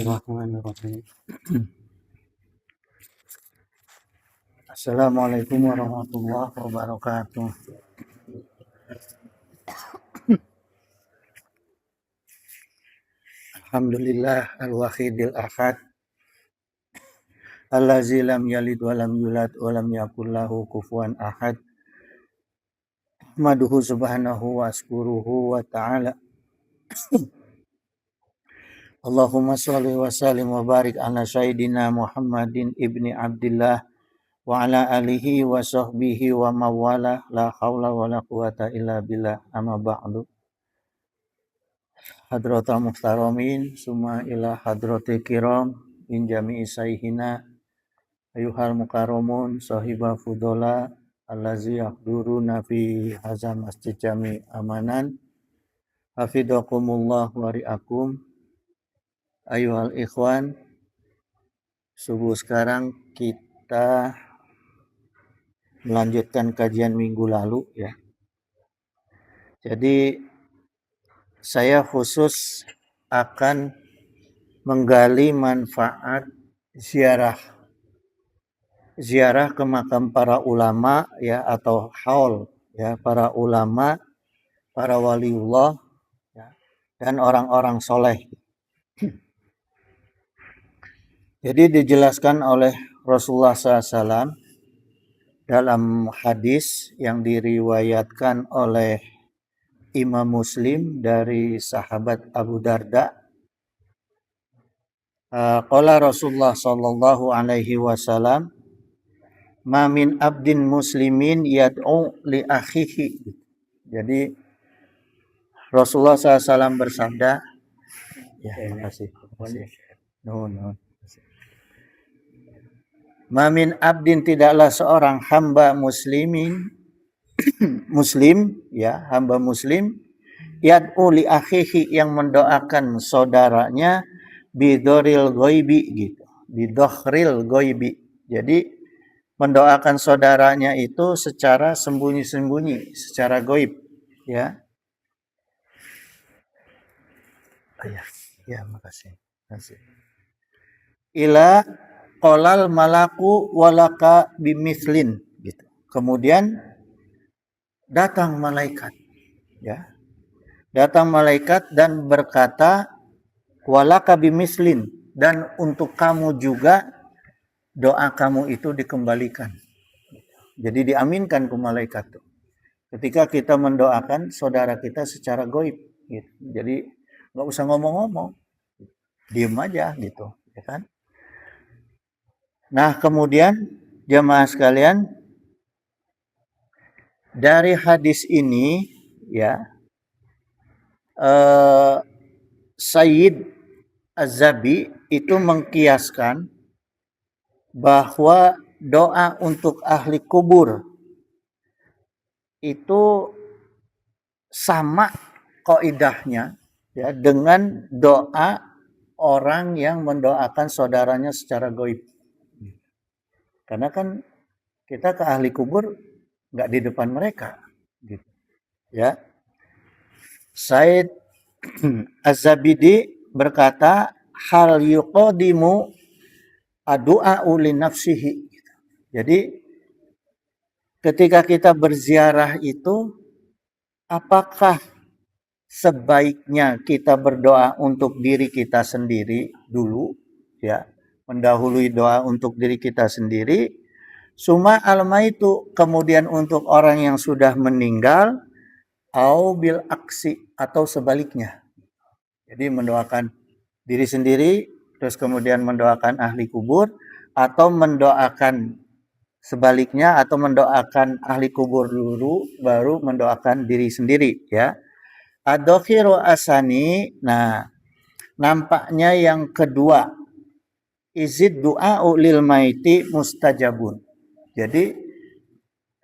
Bismillahirrahmanirrahim. Assalamualaikum warahmatullahi wabarakatuh. Alhamdulillah al-wahidil ahad allazi lam yalid wa lam yulad wa lam yakul lahu kufuwan ahad. Ahmaduhu subhanahu wa askuruhu wa ta'ala. Allahumma shalli wa sallim wa barik ala sayyidina Muhammadin ibni Abdillah wa ala alihi wa sahbihi wa mawala la hawla wa la quwata illa billah amma ba'du. Hadratal muhtaramin summa ila hadratil kiram min jami'i sayhina ayuhal mukarramun sahiba fudola allazi yahduruna fi hazam masjid jami amanan hafidakumullah wa ri'akum ayuhal ikhwan. Subuh sekarang kita melanjutkan kajian minggu lalu ya. Jadi saya khusus akan menggali manfaat ziarah ke makam para ulama ya, atau haul ya, para ulama, para waliullah ya, dan orang-orang soleh. Jadi dijelaskan oleh Rasulullah SAW dalam hadis yang diriwayatkan oleh Imam Muslim dari sahabat Abu Darda. Qala Rasulullah sallallahu alaihi wasallam, "Ma min abdin muslimin yad'u li akhihi." Jadi Rasulullah SAW bersabda, ya, terima kasih. Ma min abdin, tidaklah seorang hamba muslimin muslim ya, hamba muslim yad'u li akhihi, yang mendoakan saudaranya bidoril goibi gitu, bidokhril goibi. Jadi mendoakan saudaranya itu secara sembunyi-sembunyi, secara goib ya. Ya, makasih. Ila qolal malaku walaka bimislin gitu. Kemudian datang malaikat ya. Datang malaikat dan berkata walaka bimislin, dan untuk kamu juga doa kamu itu dikembalikan. Jadi diaminkan ke malaikat tuh. Ketika kita mendoakan saudara kita secara goib gitu. Jadi nggak usah ngomong-ngomong, diem aja gitu, ya kan? Nah, kemudian jemaah sekalian, dari hadis ini ya, Sayyid Az-Zabi itu mengkiaskan bahwa doa untuk ahli kubur itu sama kaidahnya ya dengan doa orang yang mendoakan saudaranya secara goib. Karena kan kita ke ahli kubur nggak di depan mereka gitu ya. Said Az-Zabidi berkata, hal yuqadimu addu'a li nafsihi. Jadi ketika kita berziarah itu, apakah sebaiknya kita berdoa untuk diri kita sendiri dulu ya, mendahului doa untuk diri kita sendiri, summa almaitu, kemudian untuk orang yang sudah meninggal, au bil aksi, atau sebaliknya. Jadi mendoakan diri sendiri terus kemudian mendoakan ahli kubur, atau mendoakan sebaliknya, atau mendoakan ahli kubur dulu baru mendoakan diri sendiri ya. Adokhiru asani, nah nampaknya yang kedua, izid du'a'u lil maiti mustajabun. Jadi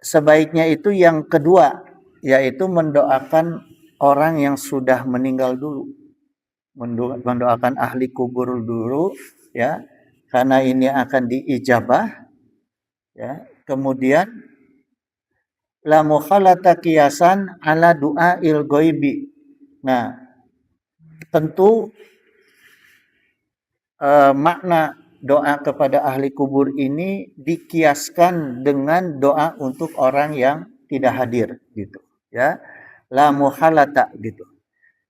sebaiknya itu yang kedua, yaitu mendoakan orang yang sudah meninggal dulu, mendoakan ahli kubur dulu ya, karena ini akan diijabah ya. Kemudian la mukhalata qiyasan ala du'a il goibi. Nah, tentu makna doa kepada ahli kubur ini dikiaskan dengan doa untuk orang yang tidak hadir gitu ya, la muhalata gitu.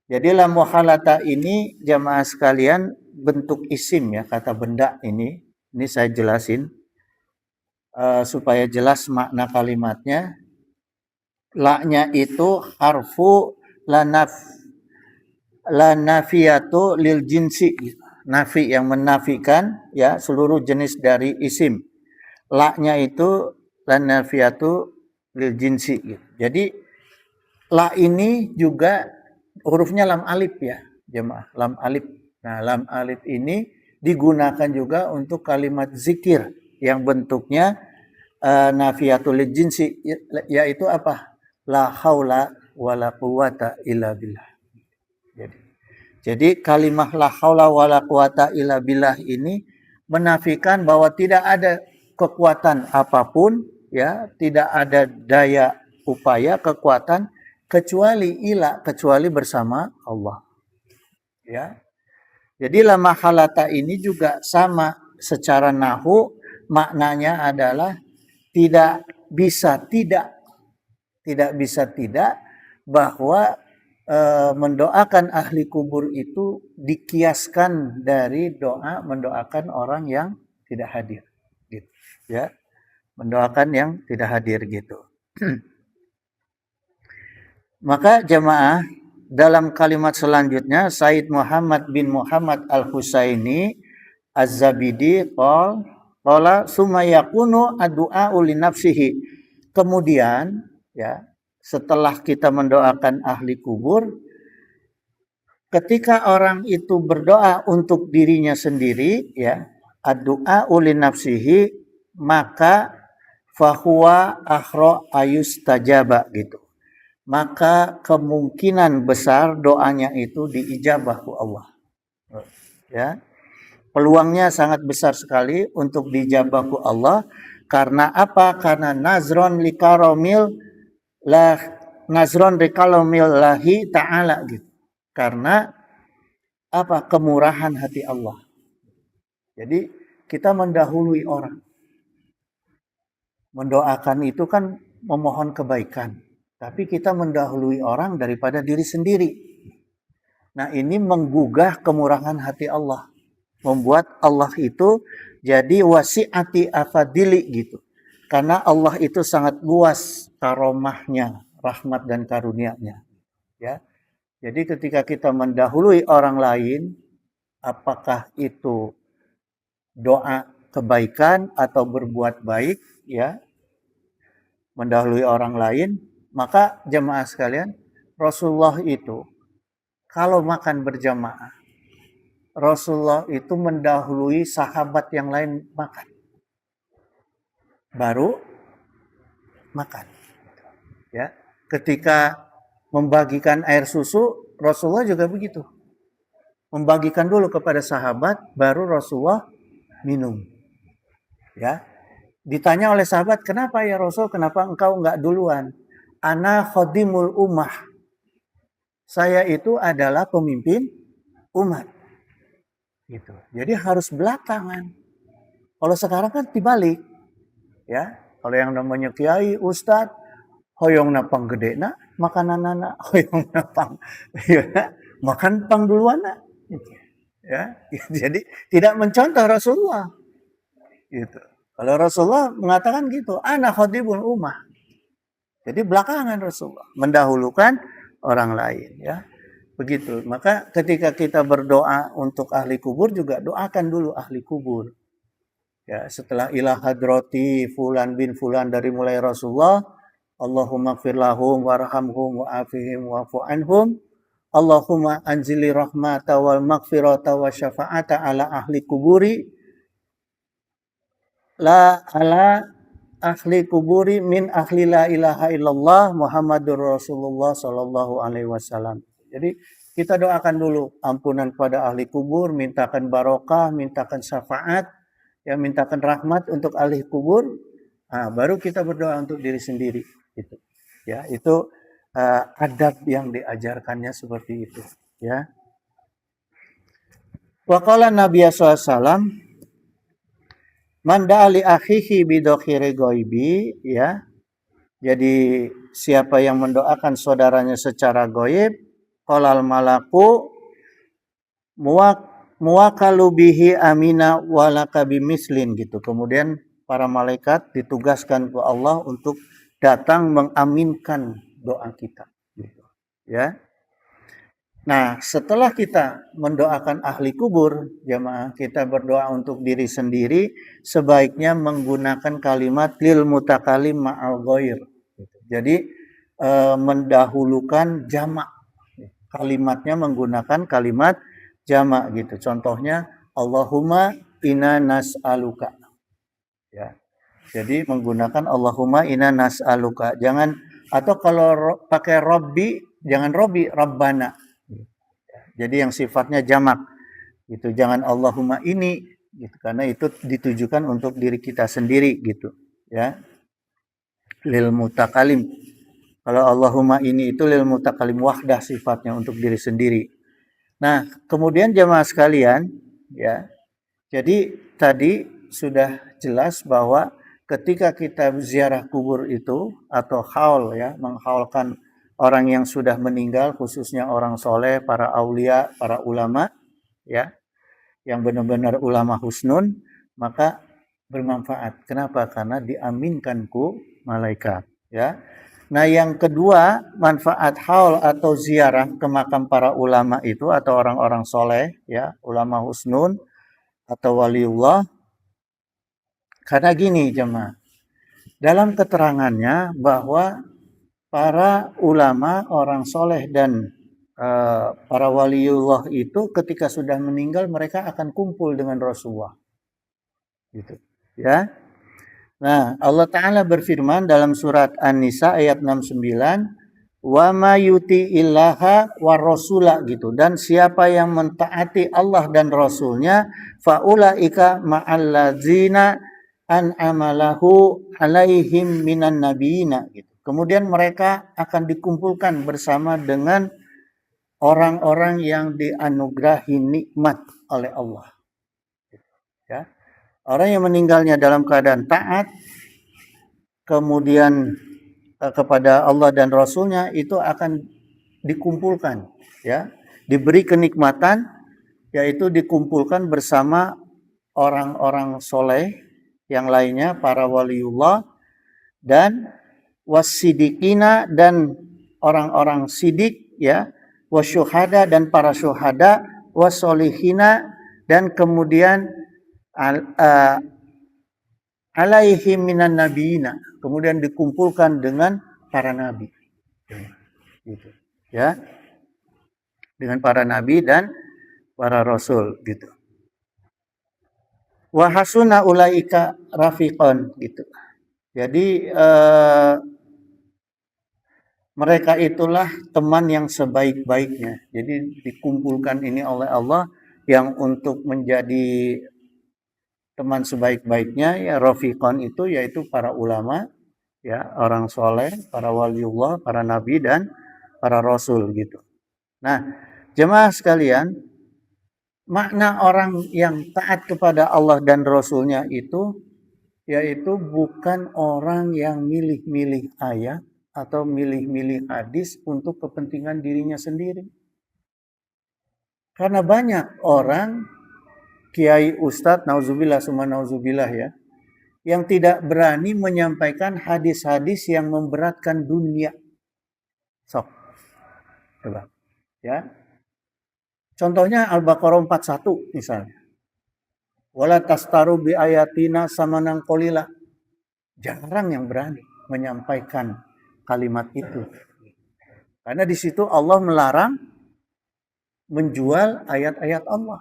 Jadi la muhalata ini jamaah sekalian bentuk isim ya, kata benda ini saya jelasin supaya jelas makna kalimatnya. La-nya itu harfu lanaf lanafiyatu lil jinsi, nafi yang menafikan ya seluruh jenis dari isim. La-nya itu lanafiyatu lil jinsi gitu. Jadi la ini juga hurufnya lam alif ya jemaah, lam alif. Nah lam alif ini digunakan juga untuk kalimat zikir yang bentuknya nafiyatul jinsi, yaitu apa? La haula wala quwata illa billah. Jadi kalimat la haula wala quwata illa billah ini menafikan bahwa tidak ada kekuatan apapun ya, tidak ada daya upaya kekuatan kecuali bersama Allah. Ya. Jadi la mahalata ini juga sama secara nahu, maknanya adalah tidak bisa tidak bahwa mendoakan ahli kubur itu dikiaskan dari doa mendoakan orang yang tidak hadir gitu ya, mendoakan yang tidak hadir gitu. Maka jemaah dalam kalimat selanjutnya Said Muhammad bin Muhammad Al-Husaini Az-Zabidi qala summa yakunu addu'a li nafsihi. Kemudian ya, setelah kita mendoakan ahli kubur, ketika orang itu berdoa untuk dirinya sendiri ya, addu'a li nafsihi, maka fahuwa akhra ayustajaba gitu. Maka kemungkinan besar doanya itu diijabah ku Allah. Ya. Peluangnya sangat besar sekali untuk dijabah ku Allah. Karena apa? Karena nazron likaromil lahi ta'ala gitu. Karena apa? Kemurahan hati Allah. Jadi kita mendahului orang. Mendoakan itu kan memohon kebaikan. Tapi kita mendahului orang daripada diri sendiri. Nah ini menggugah kemurahan hati Allah. Membuat Allah itu jadi wasi'ati afadili gitu. Karena Allah itu sangat luas karomahnya, rahmat dan karunia-Nya. Ya. Jadi ketika kita mendahului orang lain, apakah itu doa kebaikan atau berbuat baik, ya, mendahului orang lain, maka jemaah sekalian, Rasulullah itu kalau makan berjamaah, Rasulullah itu mendahului sahabat yang lain makan. Baru makan. Ya, ketika membagikan air susu, Rasulullah juga begitu. Membagikan dulu kepada sahabat, baru Rasulullah minum. Ya, ditanya oleh sahabat, kenapa ya Rasul, kenapa engkau enggak duluan? Ana khadimul ummah. Saya itu adalah pemimpin umat. Gitu. Jadi harus belakangan. Kalau sekarang kan dibalik. Ya, kalau yang namanya kiai, ustad, hoyong napang gede na, makanan anak, hoyong napang, ya, makan pang duluan na. Ya, jadi tidak mencontoh Rasulullah. Gitu. Kalau Rasulullah mengatakan gitu, ana khadibul ummah. Jadi belakangan Rasulullah mendahulukan orang lain, ya. Begitu. Maka ketika kita berdoa untuk ahli kubur juga doakan dulu ahli kubur. Ya, setelah ila hadrati fulan bin fulan dari mulai Rasulullah, Allahumma gfir lahum warhamhum wa'afihim wa'fu anhum. Allahumma anzili rahmata wal maghfirata wa syafa'ata ala ahli kuburi la ala ahli kuburi min ahli la ilaha illallah Muhammadur Rasulullah sallallahu alaihi wasallam. Jadi kita doakan dulu ampunan pada ahli kubur, mintakan barokah, mintakan syafaat, ya, mintakan rahmat untuk ahli kubur. Nah, baru kita berdoa untuk diri sendiri. Gitu. Ya, itu adab yang diajarkannya seperti itu. Ya. Wa qala Nabi sallallahu alaihi wasallam, man da'a li akhihi bidokhiri ghaibi, ya. Jadi siapa yang mendoakan saudaranya secara goib, qalal malaku muwakalu bihi amina walaka bimislin gitu. Kemudian para malaikat ditugaskan ke Allah untuk datang mengaminkan doa kita gitu. Ya. Nah, setelah kita mendoakan ahli kubur, jemaah, kita berdoa untuk diri sendiri, sebaiknya menggunakan kalimat lil mutakalim ma'al ghair. Jadi mendahulukan jamak. Kalimatnya menggunakan kalimat jamak gitu. Contohnya Allahumma inna nas'aluka. Ya. Jadi menggunakan Allahumma inna nas'aluka. Jangan, atau kalau pakai Robbi, jangan Robbi, Rabbana. Jadi yang sifatnya jamak gitu. Jangan Allahumma ini gitu, karena itu ditujukan untuk diri kita sendiri gitu, ya. Lil mutakalim. Kalau Allahumma ini itu lil mutakalim wahdah, sifatnya untuk diri sendiri. Nah, kemudian jemaah sekalian, ya. Jadi tadi sudah jelas bahwa ketika kita ziarah kubur itu atau haul, ya, menghaulkan orang yang sudah meninggal, khususnya orang soleh, para aulia, para ulama, ya, yang benar-benar ulama husnun, maka bermanfaat. Kenapa? Karena diaminkanku malaikat, ya. Nah, yang kedua, manfaat haul atau ziarah ke makam para ulama itu atau orang-orang soleh, ya, ulama husnun atau waliullah. Karena gini jemaah, dalam keterangannya bahwa para ulama, orang soleh dan para waliullah itu ketika sudah meninggal mereka akan kumpul dengan Rasulullah. Gitu. Ya. Nah, Allah Ta'ala berfirman dalam surat An-Nisa ayat 69, wa ma yuti illaha wa rasula gitu. Dan siapa yang mentaati Allah dan Rasulnya, faulaika ma'allazina an'amalahu alaihim minan nabiyina gitu. Kemudian mereka akan dikumpulkan bersama dengan orang-orang yang dianugerahi nikmat oleh Allah. Ya. Orang yang meninggalnya dalam keadaan taat, kemudian kepada Allah dan Rasulnya, itu akan dikumpulkan, ya, diberi kenikmatan, yaitu dikumpulkan bersama orang-orang soleh yang lainnya, para waliullah dan wasidikina dan orang-orang sidik, ya, wasyuhada dan para syuhada, wasolihina dan kemudian alaihim minan nabiyina, kemudian dikumpulkan dengan para nabi, gitu, ya, dengan para nabi dan para rasul, gitu. Wa hasuna ulaika rafiqan gitu. Jadi mereka itulah teman yang sebaik-baiknya. Jadi dikumpulkan ini oleh Allah yang untuk menjadi teman sebaik-baiknya, ya, rafiqan itu yaitu para ulama, ya, orang soleh, para waliullah, para nabi dan para rasul gitu. Nah, jemaah sekalian, makna orang yang taat kepada Allah dan Rasulnya itu yaitu bukan orang yang milih-milih ayat atau milih-milih hadis untuk kepentingan dirinya sendiri. Karena banyak orang, kiai, ustadz, nauzubillah summa nauzubillah, ya, yang tidak berani menyampaikan hadis-hadis yang memberatkan dunia. Sok, coba, ya. Contohnya Al-Baqarah 41 misalnya. Wala tastaru bi ayatina samanan qalila. Jarang yang berani menyampaikan kalimat itu. Karena di situ Allah melarang menjual ayat-ayat Allah.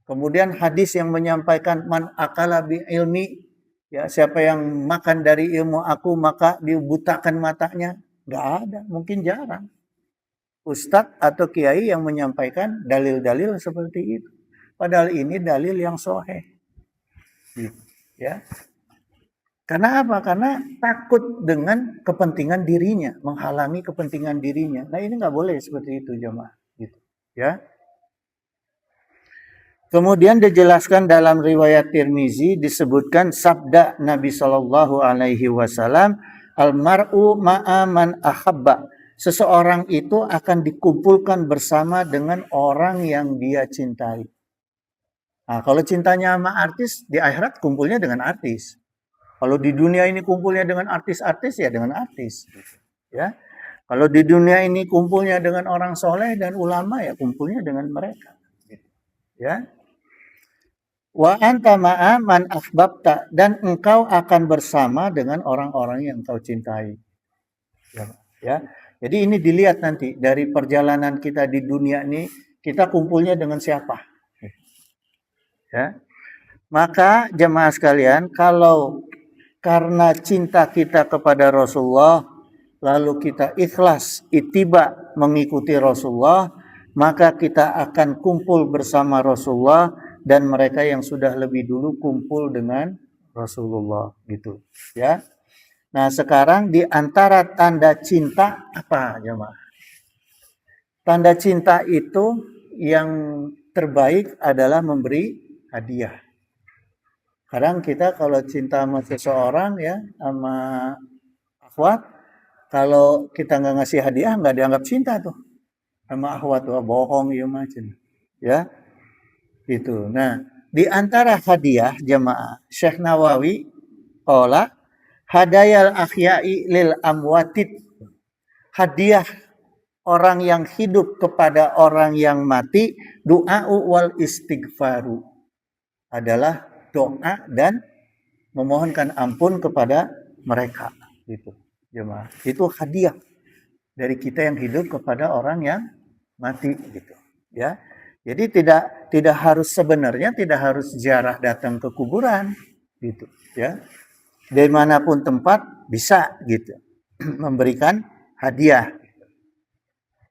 Kemudian hadis yang menyampaikan man akala bi ilmi, ya, siapa yang makan dari ilmu aku maka dibutakan matanya. Enggak ada, mungkin jarang ustadz atau kiai yang menyampaikan dalil-dalil seperti itu. Padahal ini dalil yang sahih. Ya. Karena apa? Karena takut dengan kepentingan dirinya, menghalangi kepentingan dirinya. Nah, ini nggak boleh seperti itu jemaah. Gitu. Ya. Kemudian dijelaskan dalam riwayat Tirmizi disebutkan sabda Nabi Shallallahu Alaihi Wasallam, almar'u ma'a man ahabba. Seseorang itu akan dikumpulkan bersama dengan orang yang dia cintai. Nah, kalau cintanya sama artis, di akhirat kumpulnya dengan artis. Kalau di dunia ini kumpulnya dengan artis-artis, ya dengan artis. Ya, kalau di dunia ini kumpulnya dengan orang soleh dan ulama, ya kumpulnya dengan mereka. Ya, wa anta ma'a man ahbabta, dan engkau akan bersama dengan orang-orang yang engkau cintai. Ya. Jadi ini dilihat nanti dari perjalanan kita di dunia ini, kita kumpulnya dengan siapa. Ya. Maka jemaah sekalian, kalau karena cinta kita kepada Rasulullah, lalu kita ikhlas, ittiba mengikuti Rasulullah, maka kita akan kumpul bersama Rasulullah dan mereka yang sudah lebih dulu kumpul dengan Rasulullah gitu ya. Nah, sekarang di antara tanda cinta apa, jemaah? Tanda cinta itu yang terbaik adalah memberi hadiah. Kadang kita kalau cinta sama seseorang ya, sama akhwat, kalau kita nggak ngasih hadiah nggak dianggap cinta tuh sama akhwat, tuh bohong ya macam ya itu. Nah, di antara hadiah jemaah, Syekh Nawawi qala hadayal ahyai lil amwatid, hadiah orang yang hidup kepada orang yang mati, doa wal istighfaru, adalah doa dan memohonkan ampun kepada mereka gitu jemaah. Itu hadiah dari kita yang hidup kepada orang yang mati gitu ya. Jadi tidak harus, sebenarnya tidak harus ziarah datang ke kuburan gitu ya. Dari manapun tempat bisa gitu memberikan hadiah,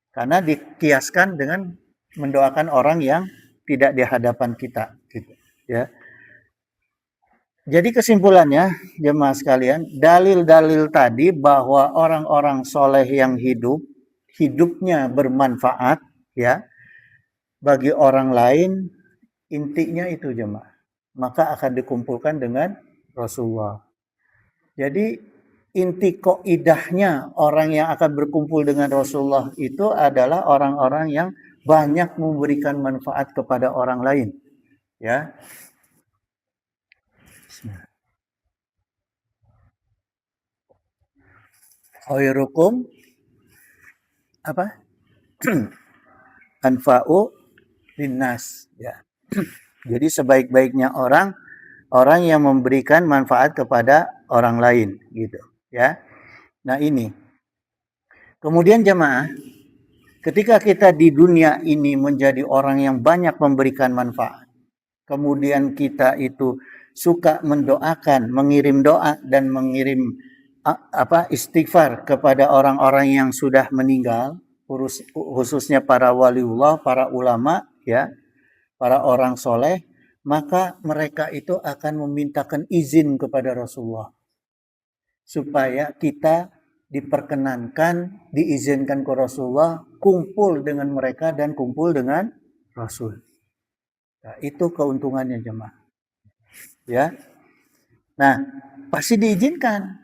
karena dikiaskan dengan mendoakan orang yang tidak di hadapan kita gitu ya. Jadi kesimpulannya jemaah sekalian, dalil-dalil tadi bahwa orang-orang soleh yang hidupnya bermanfaat ya bagi orang lain, intinya itu jemaah, maka akan dikumpulkan dengan Rasulullah. Jadi inti koidahnya orang yang akan berkumpul dengan Rasulullah itu adalah orang-orang yang banyak memberikan manfaat kepada orang lain ya. Khairukum apa? Anfa'u linnas ya. Jadi sebaik-baiknya orang yang memberikan manfaat kepada orang lain gitu ya. Nah, ini. Kemudian jemaah, ketika kita di dunia ini menjadi orang yang banyak memberikan manfaat, kemudian kita itu suka mendoakan, mengirim doa dan mengirim istighfar kepada orang-orang yang sudah meninggal, khususnya para waliullah, para ulama ya, para orang soleh, maka mereka itu akan memintakan izin kepada Rasulullah supaya kita diperkenankan, diizinkan ke Rasulullah, kumpul dengan mereka dan kumpul dengan Rasul. Nah, itu keuntungannya jemaah. Ya. Nah, pasti diizinkan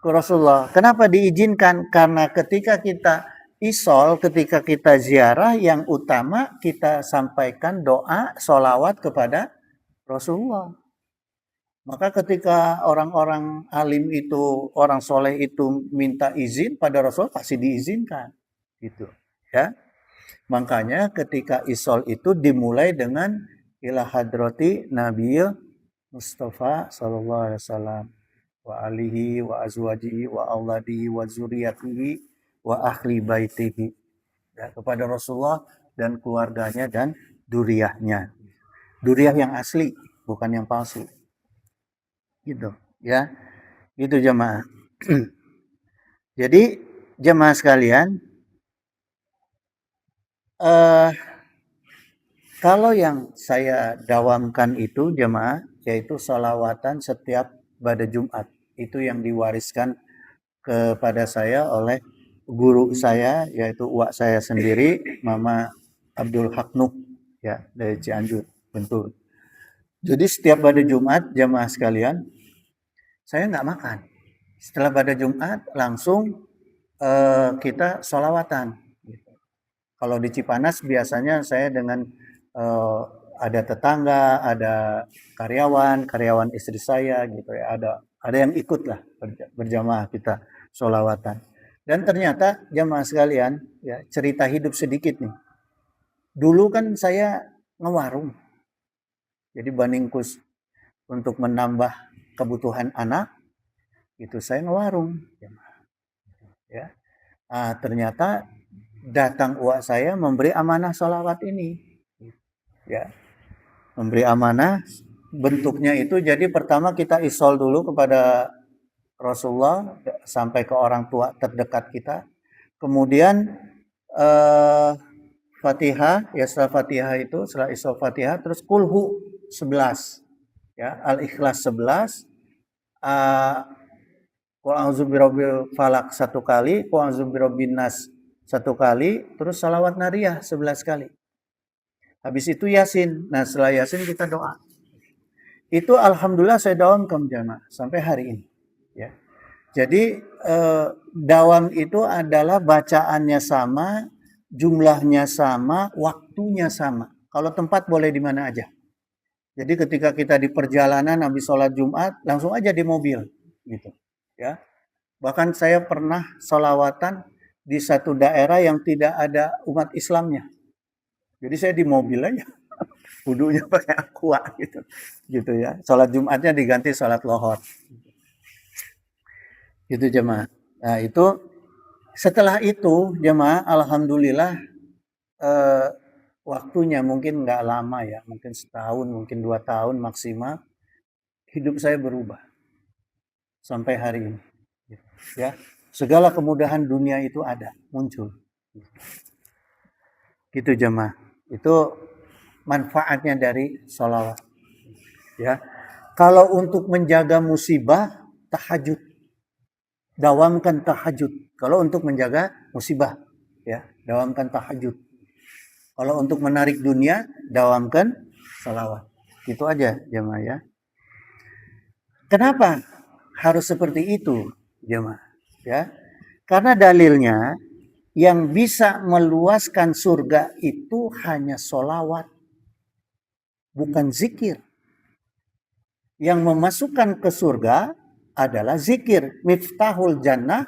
ke Rasulullah. Kenapa diizinkan? Karena ketika kita isol, ketika kita ziarah, yang utama kita sampaikan doa, sholawat kepada Rasulullah. Maka ketika orang-orang alim itu, orang soleh itu minta izin pada Rasul, pasti diizinkan. Gitu. Ya. Makanya ketika isol itu dimulai dengan ila hadrati Nabi Mustafa sallallahu alaihi wasallam wa alihi wa azwajihi wa auladihi wa zuriyatihi wa ahli baitihi. Ya, kepada Rasulullah dan keluarganya dan duriyahnya. Duriyah yang asli, bukan yang palsu. Gitu ya, gitu jemaah. Jadi jemaah sekalian, kalau yang saya dawamkan itu jemaah, yaitu sholawatan setiap pada Jumat, itu yang diwariskan kepada saya oleh guru saya, yaitu uak saya sendiri, Mama Abdul Haq Nuh ya, dari Cianjur. Betul. Jadi setiap pada Jumat jamaah sekalian, saya nggak makan. Setelah pada Jumat langsung kita sholawatan. Kalau di Cipanas biasanya saya dengan eh, ada tetangga, ada karyawan istri saya gitu ya, ada yang ikut lah berjamaah kita sholawatan. Dan ternyata jamaah sekalian, ya cerita hidup sedikit nih. Dulu kan saya ngewarung, jadi bandingkus untuk menambah kebutuhan anak, itu saya ngewarung, ya. Ternyata datang uak saya memberi amanah sholawat ini, ya, memberi amanah. Bentuknya itu jadi pertama kita isol dulu kepada Rasulullah sampai ke orang tua terdekat kita, kemudian eh, Fatihah, ya setelah Fatihah itu setelah isol Fatihah terus kulhu 11, ya al-ikhlas 11, qul a'udzu birabbil falak 1 kali, qul a'udzu birabbin nas 1 kali, terus salawat nariyah 11 kali. Habis itu Yasin. Nah, setelah Yasin kita doa. Itu alhamdulillah saya dawamkan jamaah sampai hari ini, ya. Jadi dawam itu adalah bacaannya sama, jumlahnya sama, waktunya sama. Kalau tempat boleh di mana aja. Jadi ketika kita di perjalanan habis sholat Jumat, langsung aja di mobil, gitu, ya. Bahkan saya pernah sholawatan di satu daerah yang tidak ada umat Islamnya. Jadi saya di mobil aja, wudunya pakai aqua gitu ya. Sholat Jumatnya diganti sholat lohor. Gitu jemaah. Nah itu setelah itu jemaah, alhamdulillah waktunya mungkin nggak lama ya, mungkin setahun, mungkin 2 tahun maksimal, hidup saya berubah sampai hari ini. Ya, segala kemudahan dunia itu ada, muncul. Gitu jemaah. Itu manfaatnya dari sholawat. Ya, kalau untuk menjaga musibah, tahajud. Dawamkan tahajud. Kalau untuk menjaga musibah, ya, dawamkan tahajud. Kalau untuk menarik dunia, dawamkan sholawat. Itu aja jemaah ya. Kenapa harus seperti itu jemaah? Ya, karena dalilnya yang bisa meluaskan surga itu hanya sholawat, bukan zikir. Yang memasukkan ke surga adalah zikir. Miftahul jannah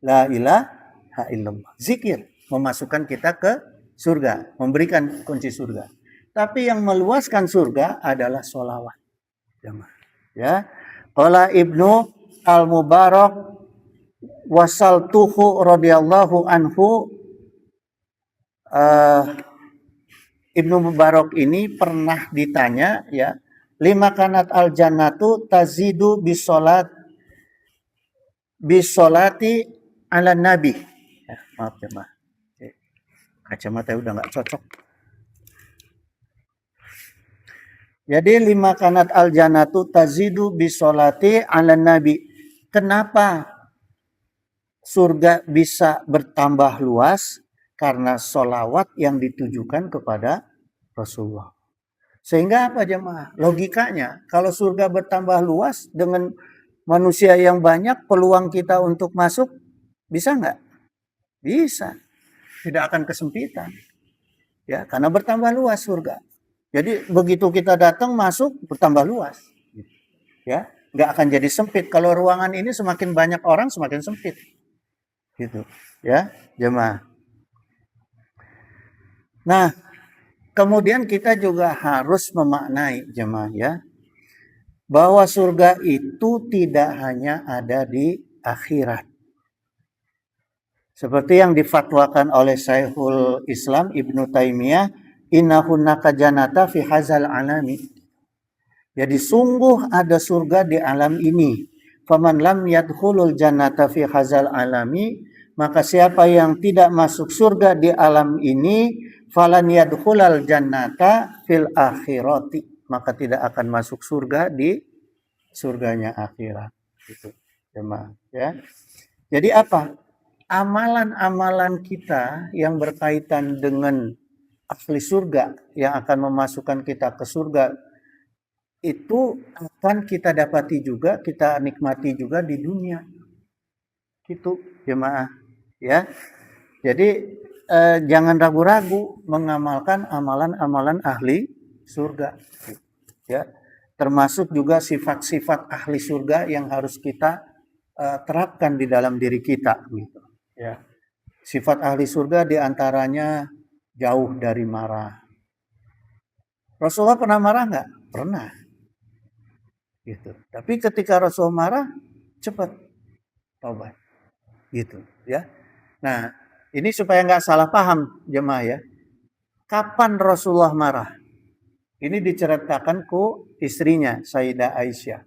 la ilaha illallah. Zikir memasukkan kita ke surga, memberikan kunci surga. Tapi yang meluaskan surga adalah sholawat. Ya, qala Ibnu Al-Mubarak wasaltuhu radhiyallahu anhu, Ibnu Mubarak ini pernah ditanya, ya, lima kanat al jannatu tazidu bisolati ala nabi. Ya, maaf ya mah, kacamata udah nggak cocok. Jadi lima kanat al jannatu tazidu bisolati ala nabi. Kenapa surga bisa bertambah luas? Karena solawat yang ditujukan kepada Rasulullah. Sehingga apa jemaah? Logikanya, kalau surga bertambah luas dengan manusia yang banyak, peluang kita untuk masuk bisa nggak? Bisa. Tidak akan kesempitan. Ya, karena bertambah luas surga. Jadi begitu kita datang masuk bertambah luas. Ya, nggak akan jadi sempit. Kalau ruangan ini semakin banyak orang semakin sempit. Gitu. Ya, jemaah. Nah, kemudian kita juga harus memaknai jemaah ya, bahwa surga itu tidak hanya ada di akhirat. Seperti yang difatwakan oleh Syekhul Islam Ibnu Taimiyah, innahu nakajanata fi hazal alami. Jadi sungguh ada surga di alam ini. Faman lam yadkhulul jannata fi hazal alami, maka siapa yang tidak masuk surga di alam ini, falan yadkhulal jannata fil akhirati, maka tidak akan masuk surga di surganya akhirat. Itu jemaah ya. Jadi apa? Amalan-amalan kita yang berkaitan dengan ahli surga yang akan memasukkan kita ke surga itu akan kita dapati juga, kita nikmati juga di dunia. Gitu, jemaah. Ya. Jadi jangan ragu-ragu mengamalkan amalan-amalan ahli surga. Ya. Termasuk juga sifat-sifat ahli surga yang harus kita terapkan di dalam diri kita. Gitu. Ya. Sifat ahli surga diantaranya jauh dari marah. Rasulullah pernah marah nggak? Pernah. Gitu. Tapi ketika Rasul marah, cepat taubat. Gitu, ya. Nah, ini supaya nggak salah paham jemaah ya. Kapan Rasulullah marah? Ini diceritakan ku istrinya Sayyidah Aisyah.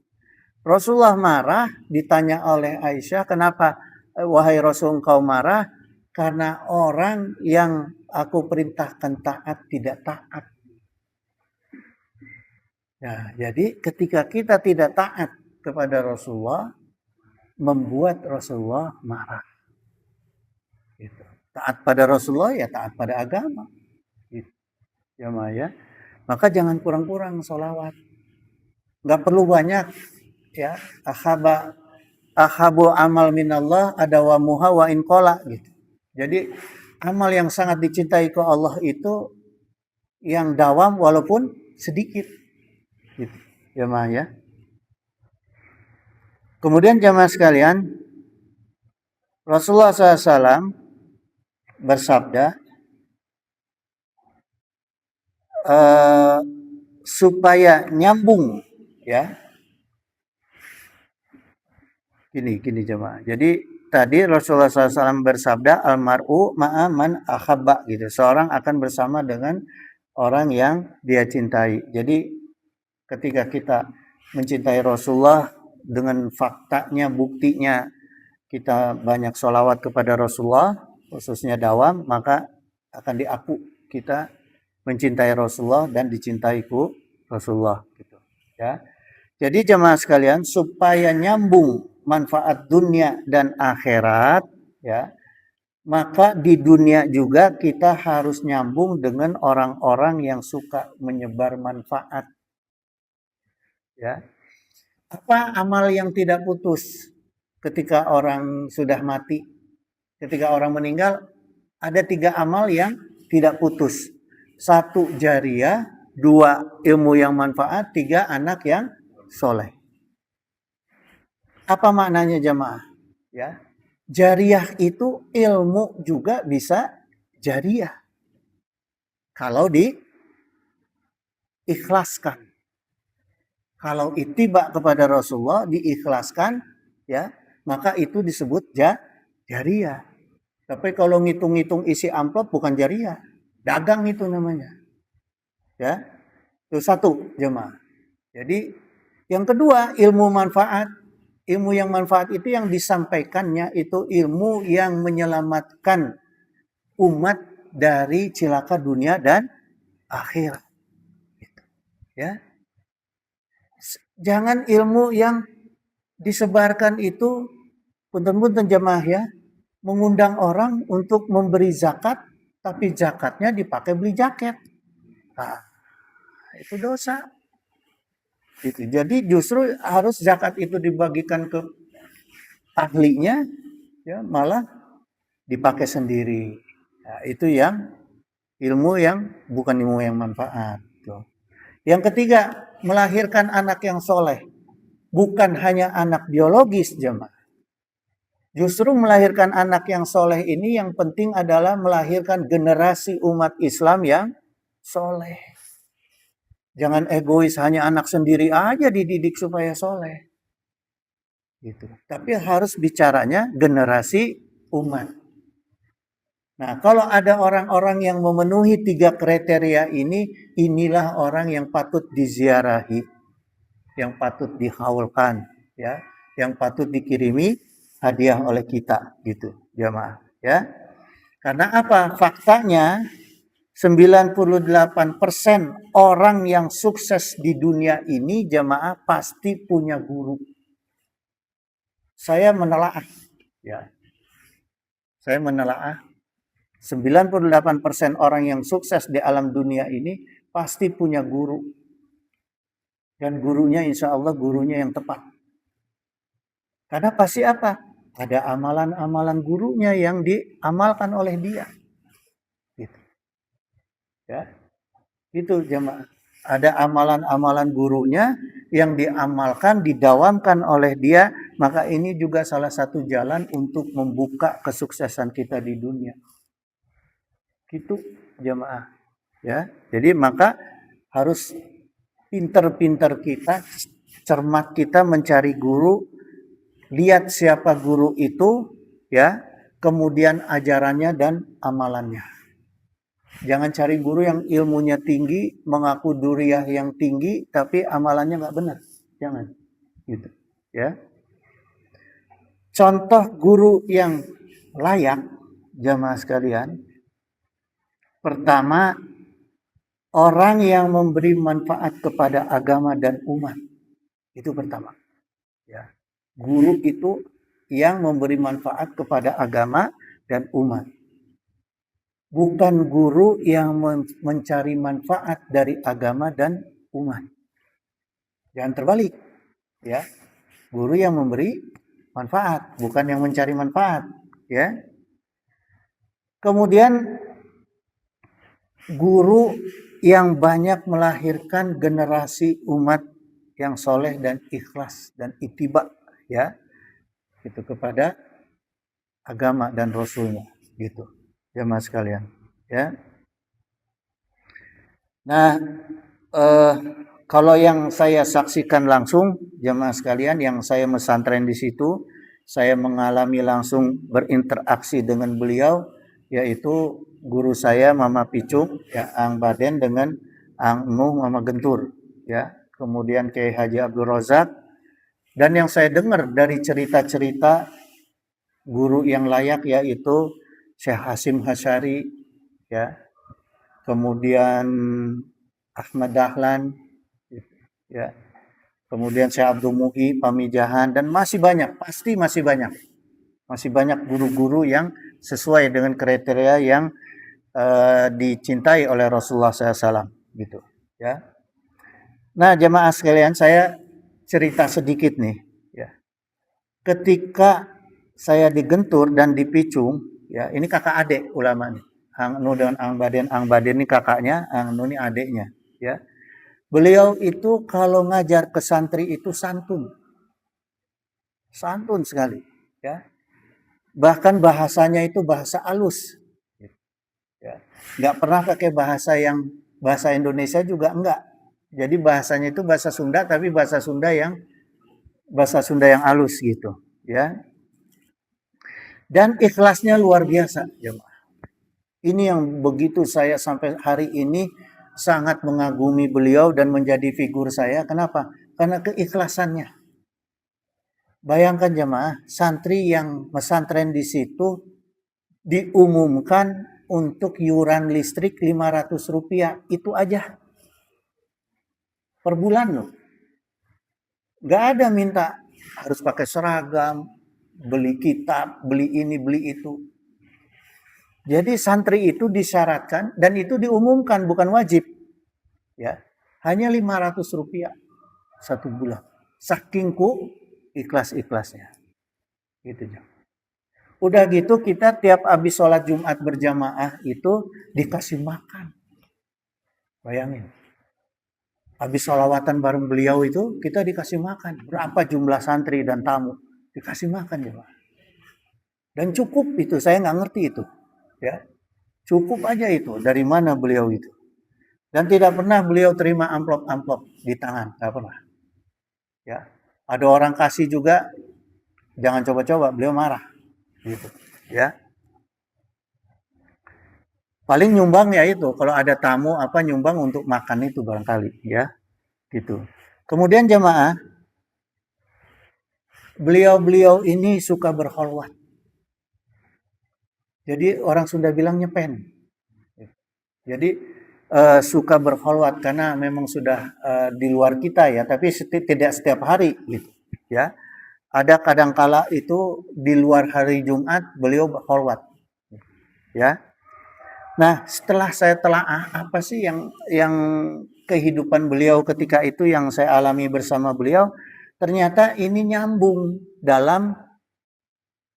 Rasulullah marah, ditanya oleh Aisyah, kenapa wahai Rasul engkau marah? Karena orang yang aku perintahkan taat tidak taat. Nah, jadi ketika kita tidak taat kepada Rasulullah, membuat Rasulullah marah. Gitu. Taat pada Rasulullah ya taat pada agama. Gitu. Ya. Maka jangan kurang-kurang sholawat. Nggak perlu banyak. Ya. Ahabu amal minallah adawamuha wa inqola. Gitu. Jadi amal yang sangat dicintai ke Allah itu yang dawam walaupun sedikit. Gitu. Ya. Kemudian jamaah sekalian, Rasulullah SAW bersabda, supaya nyambung, ya. Gini jemaah. Jadi tadi Rasulullah SAW bersabda, almar'u ma'a man ahabba gitu. Seorang akan bersama dengan orang yang dia cintai. Jadi ketika kita mencintai Rasulullah dengan faktanya, buktinya kita banyak sholawat kepada Rasulullah, khususnya dawam, maka akan diaku kita mencintai Rasulullah dan dicintaiku Rasulullah gitu ya. Jadi jemaah sekalian, supaya nyambung manfaat dunia dan akhirat ya, maka di dunia juga kita harus nyambung dengan orang-orang yang suka menyebar manfaat ya. Apa amal yang tidak putus ketika orang sudah mati, ketika orang meninggal? Ada 3 amal yang tidak putus. 1 jariah, 2 ilmu yang manfaat, 3 anak yang soleh. Apa maknanya jamaah? Ya, jariah itu ilmu juga bisa jariah kalau diikhlaskan. Kalau ittiba kepada Rasulullah diikhlaskan, ya, maka itu disebut jariah. Tapi kalau ngitung-ngitung isi amplop bukan jariah, dagang itu namanya. Ya, itu 1 jemaah. Jadi yang kedua ilmu manfaat. Ilmu yang manfaat itu yang disampaikannya itu ilmu yang menyelamatkan umat dari cilaka dunia dan akhirat. Ya, jangan ilmu yang disebarkan itu punten-punten jemaah ya, mengundang orang untuk memberi zakat, tapi zakatnya dipakai beli jaket. Nah, itu dosa. Gitu. Jadi justru harus zakat itu dibagikan ke ahlinya, ya malah dipakai sendiri. Nah, itu yang ilmu yang bukan ilmu yang manfaat. Tuh. Yang ketiga, melahirkan anak yang soleh. Bukan hanya anak biologis, jemaah. Justru melahirkan anak yang soleh ini yang penting adalah melahirkan generasi umat Islam yang soleh. Jangan egois, hanya anak sendiri aja dididik supaya soleh. Gitu. Tapi harus bicaranya generasi umat. Nah, kalau ada orang-orang yang memenuhi 3 kriteria ini, inilah orang yang patut diziarahi, yang patut dihaulkan, ya, yang patut dikirimi hadiah oleh kita, gitu, jamaah, ya. Karena apa? Faktanya 98% orang yang sukses di dunia ini jamaah pasti punya guru. Saya menelaah, ya. Saya menelaah 98% orang yang sukses di alam dunia ini pasti punya guru. Dan gurunya insya Allah gurunya yang tepat. Karena pasti apa? Ada amalan-amalan gurunya yang diamalkan oleh dia. Gitu. Ya. Itu jemaah. Ada amalan-amalan gurunya yang diamalkan, didawamkan oleh dia, maka ini juga salah satu jalan untuk membuka kesuksesan kita di dunia. Gitu jemaah. Ya. Jadi maka harus pinter-pinter kita, cermat kita mencari guru, lihat siapa guru itu, ya, kemudian ajarannya dan amalannya. Jangan cari guru yang ilmunya tinggi, mengaku duriah yang tinggi, tapi amalannya nggak benar. Jangan, gitu, ya. Contoh guru yang layak, jamaah sekalian. Pertama, orang yang memberi manfaat kepada agama dan umat. Itu pertama. Ya. Guru itu yang memberi manfaat kepada agama dan umat. Bukan guru yang mencari manfaat dari agama dan umat. Jangan terbalik. Ya. Guru yang memberi manfaat, bukan yang mencari manfaat. Ya. Kemudian guru yang banyak melahirkan generasi umat yang soleh dan ikhlas dan ittiba, ya, itu kepada agama dan rasulnya, gitu, jemaah sekalian, ya. Nah, kalau yang saya saksikan langsung, jemaah sekalian, yang saya mesantren di situ, saya mengalami langsung berinteraksi dengan beliau, yaitu guru saya Mama Picung, ya, Ang Baden dengan Ang Nuh Mama Gentur, ya, kemudian Kiai Haji Abdul Razak, dan yang saya dengar dari cerita-cerita guru yang layak yaitu Syekh Hasim Hasyari, ya, kemudian Ahmad Dahlan, ya, kemudian Syekh Abdul Muhi Pamijahan, dan masih banyak, pasti masih banyak guru-guru yang sesuai dengan kriteria yang dicintai oleh Rasulullah SAW, gitu, ya. Nah, jemaah sekalian, saya cerita sedikit nih, ya. Ketika saya di Gentur dan di Picung, ya, ini kakak adik ulama nih, Ang Nu dan Ang Baden ini kakaknya, Ang Nu ini adiknya, ya. Beliau itu kalau ngajar ke santri itu santun sekali, ya. Bahkan bahasanya itu bahasa halus. Ya. Nggak pernah pakai bahasa Indonesia juga enggak. Jadi bahasanya itu bahasa Sunda, tapi bahasa Sunda yang halus, gitu, ya. Dan ikhlasnya luar biasa, jemaah. Ini yang begitu saya sampai hari ini sangat mengagumi beliau dan menjadi figur saya. Kenapa? Karena keikhlasannya. Bayangkan jemaah, santri yang mesantren di situ diumumkan untuk iuran listrik Rp500, itu aja per bulan loh. Gak ada minta harus pakai seragam, beli kitab, beli ini, beli itu. Jadi santri itu disyaratkan dan itu diumumkan, bukan wajib, ya, hanya Rp500 satu bulan. Sakingku ikhlas-ikhlasnya, gitu. Udah gitu kita tiap habis sholat Jumat berjamaah itu dikasih makan. Bayangin. Habis sholawatan bareng beliau itu kita dikasih makan. Berapa jumlah santri dan tamu dikasih makan, ya Pak. Dan cukup itu, saya nggak ngerti itu, ya. Cukup aja itu. Dari mana beliau itu? Dan tidak pernah beliau terima amplop-amplop di tangan, nggak pernah. Ya, ada orang kasih juga, jangan coba-coba, beliau marah, gitu, ya. Paling nyumbang ya itu, kalau ada tamu apa nyumbang untuk makan itu barangkali, ya, gitu. Kemudian jemaah, beliau ini suka berkholwat. Jadi orang Sunda bilang nyepen. Jadi suka berkholwat karena memang sudah di luar kita, ya, tapi tidak setiap hari, gitu, ya. Ada kadangkala itu di luar hari Jumat beliau berkholwat, ya. Nah, setelah saya telaah apa sih yang kehidupan beliau ketika itu yang saya alami bersama beliau, ternyata ini nyambung dalam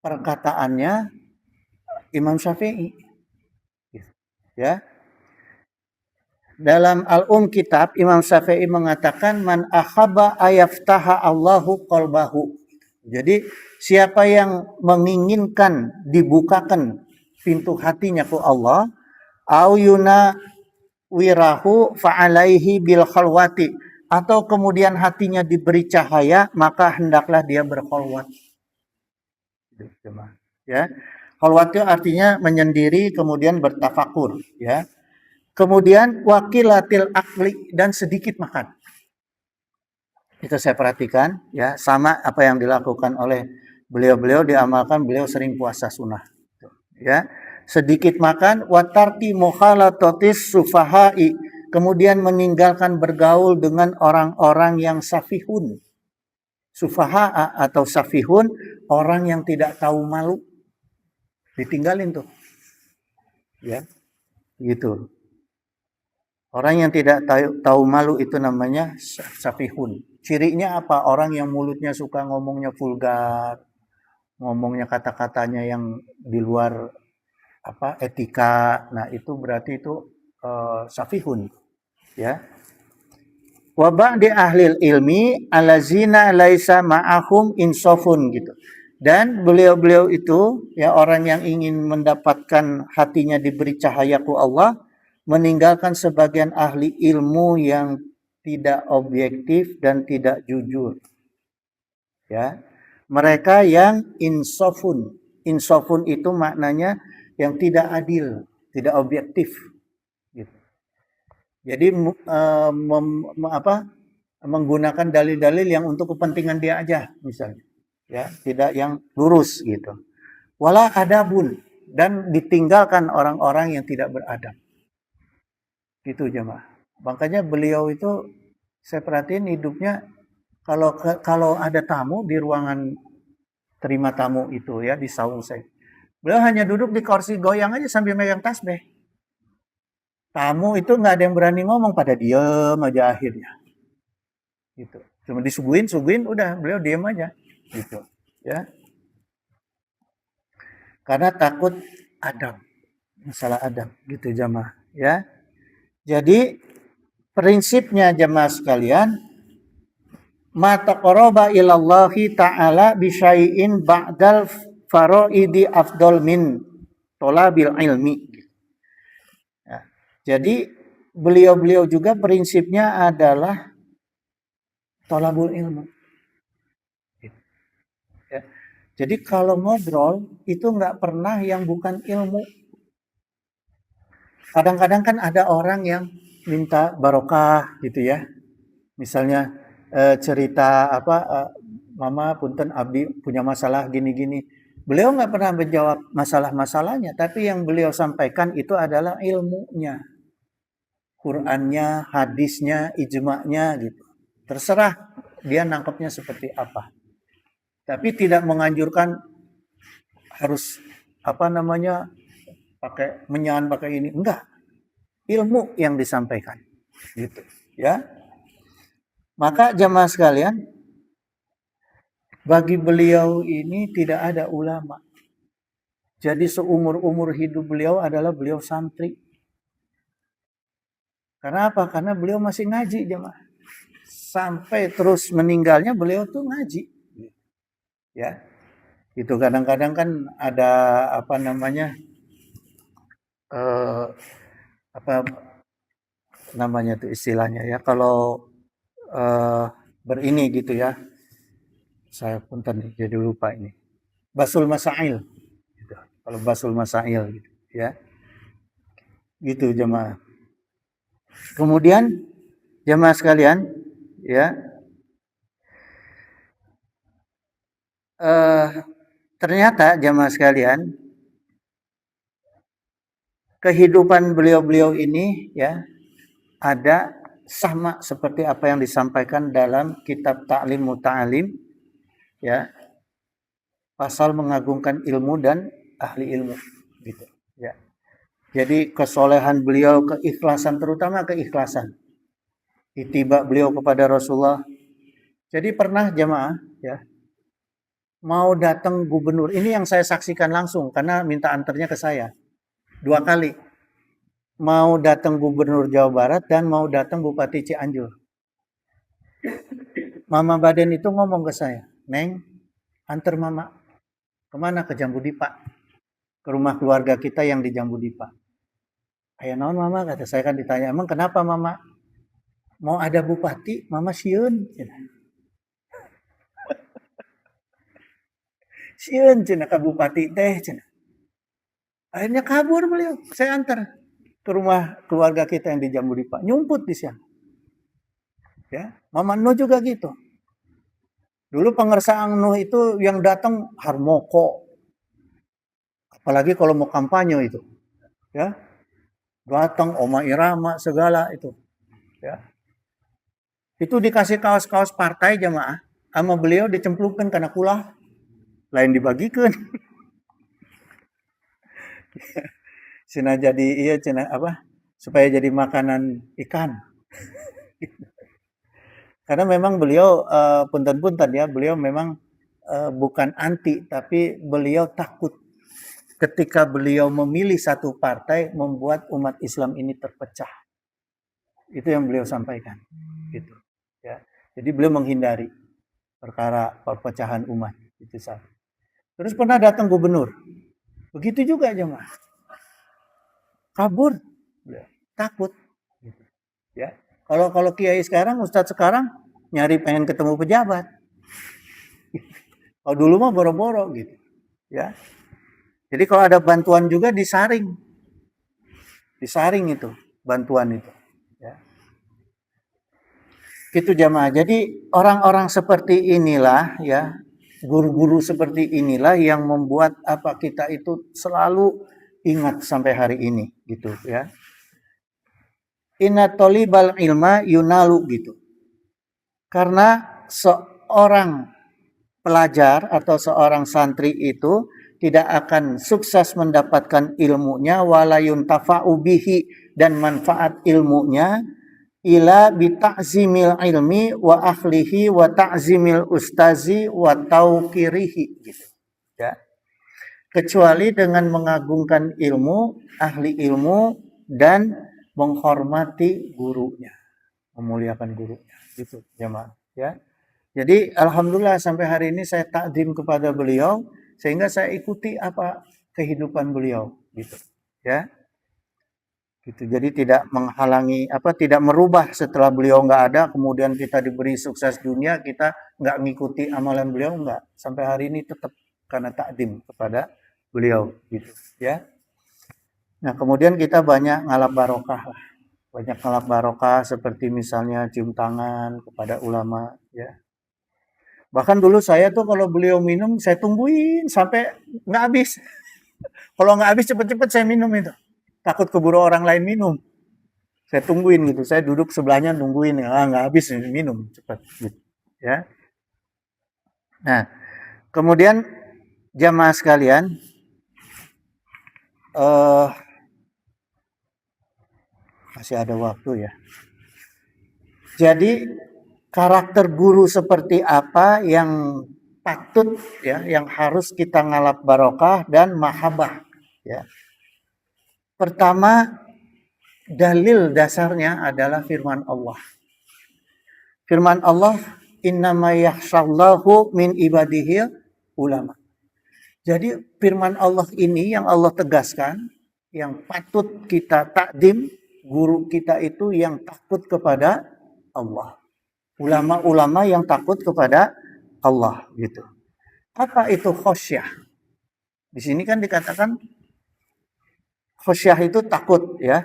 perkataannya Imam Syafi'i. Ya, dalam Al-Kitab Imam Syafi'i mengatakan man ahabba ayaftaha Allahu qalbahu. Jadi siapa yang menginginkan dibukakan pintu hatinya ke Allah, au yuna wirahu fa'alaihi bil khalwati, atau kemudian hatinya diberi cahaya maka hendaklah dia berkhalwat. Ya, khalwat itu artinya menyendiri kemudian bertafakur, ya. Kemudian wakilatil akli, dan sedikit makan. Itu saya perhatikan, ya, sama apa yang dilakukan oleh beliau-beliau, diamalkan beliau sering puasa sunnah, ya. Sedikit makan, watarki mukhalatotis sufahai, kemudian meninggalkan bergaul dengan orang-orang yang safihun. Sufaha atau safihun, orang yang tidak tahu malu, ditinggalin tuh, ya, gitu. Orang yang tidak tahu malu itu namanya safihun. Cirinya apa? Orang yang mulutnya suka ngomongnya vulgar, ngomongnya kata-katanya yang di luar apa etika. Nah, itu berarti itu safihun, ya. Wa ba'di ahlil ilmi alazina laisa ma'ahum insafun, gitu. Dan beliau-beliau itu, ya, orang yang ingin mendapatkan hatinya diberi cahaya ku Allah, meninggalkan sebagian ahli ilmu yang tidak objektif dan tidak jujur, ya. Mereka yang insafun. Insafun itu maknanya yang tidak adil, tidak objektif, gitu. Jadi menggunakan dalil-dalil yang untuk kepentingan dia aja, misalnya, ya, tidak yang lurus, gitu. Wala adabun, dan ditinggalkan orang-orang yang tidak beradab. Itu jemaah. Makanya beliau itu saya perhatiin hidupnya, kalau ada tamu di ruangan terima tamu itu, ya, di saung saya. Beliau hanya duduk di kursi goyang aja sambil megang tasbih. Tamu itu nggak ada yang berani ngomong, pada diem aja akhirnya. Gitu. Cuma disuguhin, udah beliau diem aja, gitu, ya. Karena takut adab, masalah adab, gitu jamaah, ya. Jadi prinsipnya jamaah sekalian, ma taqarraba ilallahi ta'ala bisyai'in ba'dal faraidi afdal min tolabil ilmi. Ya. Jadi beliau-beliau juga prinsipnya adalah tolabul ilmu. Ya. Jadi kalau ngobrol itu nggak pernah yang bukan ilmu. Kadang-kadang kan ada orang yang minta barokah, gitu ya. Misalnya cerita apa, mama punten abdi punya masalah gini-gini. Beliau nggak pernah menjawab masalah-masalahnya, tapi yang beliau sampaikan itu adalah ilmunya, Qurannya, hadisnya, ijma'nya, gitu. Terserah dia nangkepnya seperti apa. Tapi tidak menganjurkan harus apa namanya pakai menyan, pakai ini, enggak. Ilmu yang disampaikan, gitu, ya. Maka jamaah sekalian, bagi beliau ini tidak ada ulama. Jadi seumur-umur hidup beliau adalah beliau santri. Karena apa? Karena beliau masih ngaji jemaah. Sampai terus meninggalnya beliau tuh ngaji. Ya. Itu kadang-kadang kan ada apa namanya? Eh, apa namanya tuh istilahnya, ya, kalau berini gitu, ya. Saya pun tadi jadi lupa ini. Basul Masail. Gitu. Kalau Basul Masail, gitu, ya. Gitu jemaah. Kemudian jemaah sekalian, ya, ternyata jemaah sekalian, kehidupan beliau-beliau ini, ya, ada sama seperti apa yang disampaikan dalam kitab Ta'lim Muta'alim, ya, pasal mengagungkan ilmu dan ahli ilmu, gitu, ya. Jadi kesolehan beliau, keikhlasan, terutama keikhlasan. Ittiba beliau kepada Rasulullah. Jadi pernah jamaah ya, mau datang gubernur. Ini yang saya saksikan langsung karena minta antarnya ke saya. 2 kali. Mau datang gubernur Jawa Barat dan mau datang Bupati Cianjur. Mama Baden itu ngomong ke saya, "Neng, antar mama." "Kemana?" "Ke Jambudipa. Ke rumah keluarga kita yang di Jambudipa." "Aya naon mama?" kata saya, kan ditanya, "Emang kenapa mama?" "Mau ada bupati, mama sieun." "Sieun cenah ka bupati teh," cenah. Akhirnya kabur beliau, saya antar ke rumah keluarga kita yang di Jambudipa, nyumput di sana. Ya, Mama Nuh juga gitu. Dulu pengersaan Nuh itu yang datang Harmoko. Apalagi kalau mau kampanye itu. Ya. Datang Oma Irama segala itu. Ya. Itu dikasih kaos-kaos partai jamaah sama beliau dicemplungkan karena kulah. Lain dibagikan. Cina jadi iya cina apa? Supaya jadi makanan ikan. Karena memang beliau punten-punten ya, beliau memang bukan anti, tapi beliau takut ketika beliau memilih satu partai membuat umat Islam ini terpecah. Itu yang beliau sampaikan. Gitu. Ya. Jadi beliau menghindari perkara perpecahan umat. Itu satu. Terus pernah datang gubernur. Begitu juga jemaah. Kabur. Takut. Gitu. Ya. Kalau kiai sekarang, ustadz sekarang nyari pengen ketemu pejabat. Kalau dulu mah boro-boro gitu. Ya. Jadi kalau ada bantuan juga disaring. Disaring itu, bantuan itu. Ya. Gitu jamaah. Jadi orang-orang seperti inilah ya, guru-guru seperti inilah yang membuat apa kita itu selalu ingat sampai hari ini gitu ya. Inna tolibal ilma yunalu gitu. Karena seorang pelajar atau seorang santri itu tidak akan sukses mendapatkan ilmunya walayun tafa'u bihi dan manfaat ilmunya ila bita'zimil ilmi wa ahlihi wa ta'zimil ustazi wa tauqirihi gitu. Ya. Kecuali dengan mengagungkan ilmu, ahli ilmu dan menghormati gurunya, memuliakan gurunya gitu jemaah ya. Jadi alhamdulillah sampai hari ini saya takdim kepada beliau sehingga saya ikuti apa kehidupan beliau gitu ya. Gitu. Jadi tidak menghalangi apa tidak merubah setelah beliau nggak ada kemudian kita diberi sukses dunia kita nggak ngikuti amalan beliau nggak sampai hari ini tetap karena takdim kepada beliau gitu ya. Nah, kemudian kita banyak ngalap barokah lah. Banyak ngalap barokah seperti misalnya cium tangan kepada ulama ya. Bahkan dulu saya tuh kalau beliau minum saya tungguin sampai nggak habis. Kalau nggak habis cepet-cepet saya minum itu. Takut keburu orang lain minum. Saya tungguin gitu. Saya duduk sebelahnya nungguin ya nggak habis minum cepat gitu. Ya. Nah, kemudian jamaah sekalian masih ada waktu ya. Jadi karakter guru seperti apa yang patut ya, yang harus kita ngalap barokah dan mahabbah ya. Pertama, dalil dasarnya adalah firman Allah. Firman Allah, innama yakhshallahu min ibadihi ulama. Jadi firman Allah ini yang Allah tegaskan, yang patut kita takdim, guru kita itu yang takut kepada Allah. Ulama-ulama yang takut kepada Allah gitu. Apa itu khosyah? Di sini kan dikatakan khosyah itu takut ya.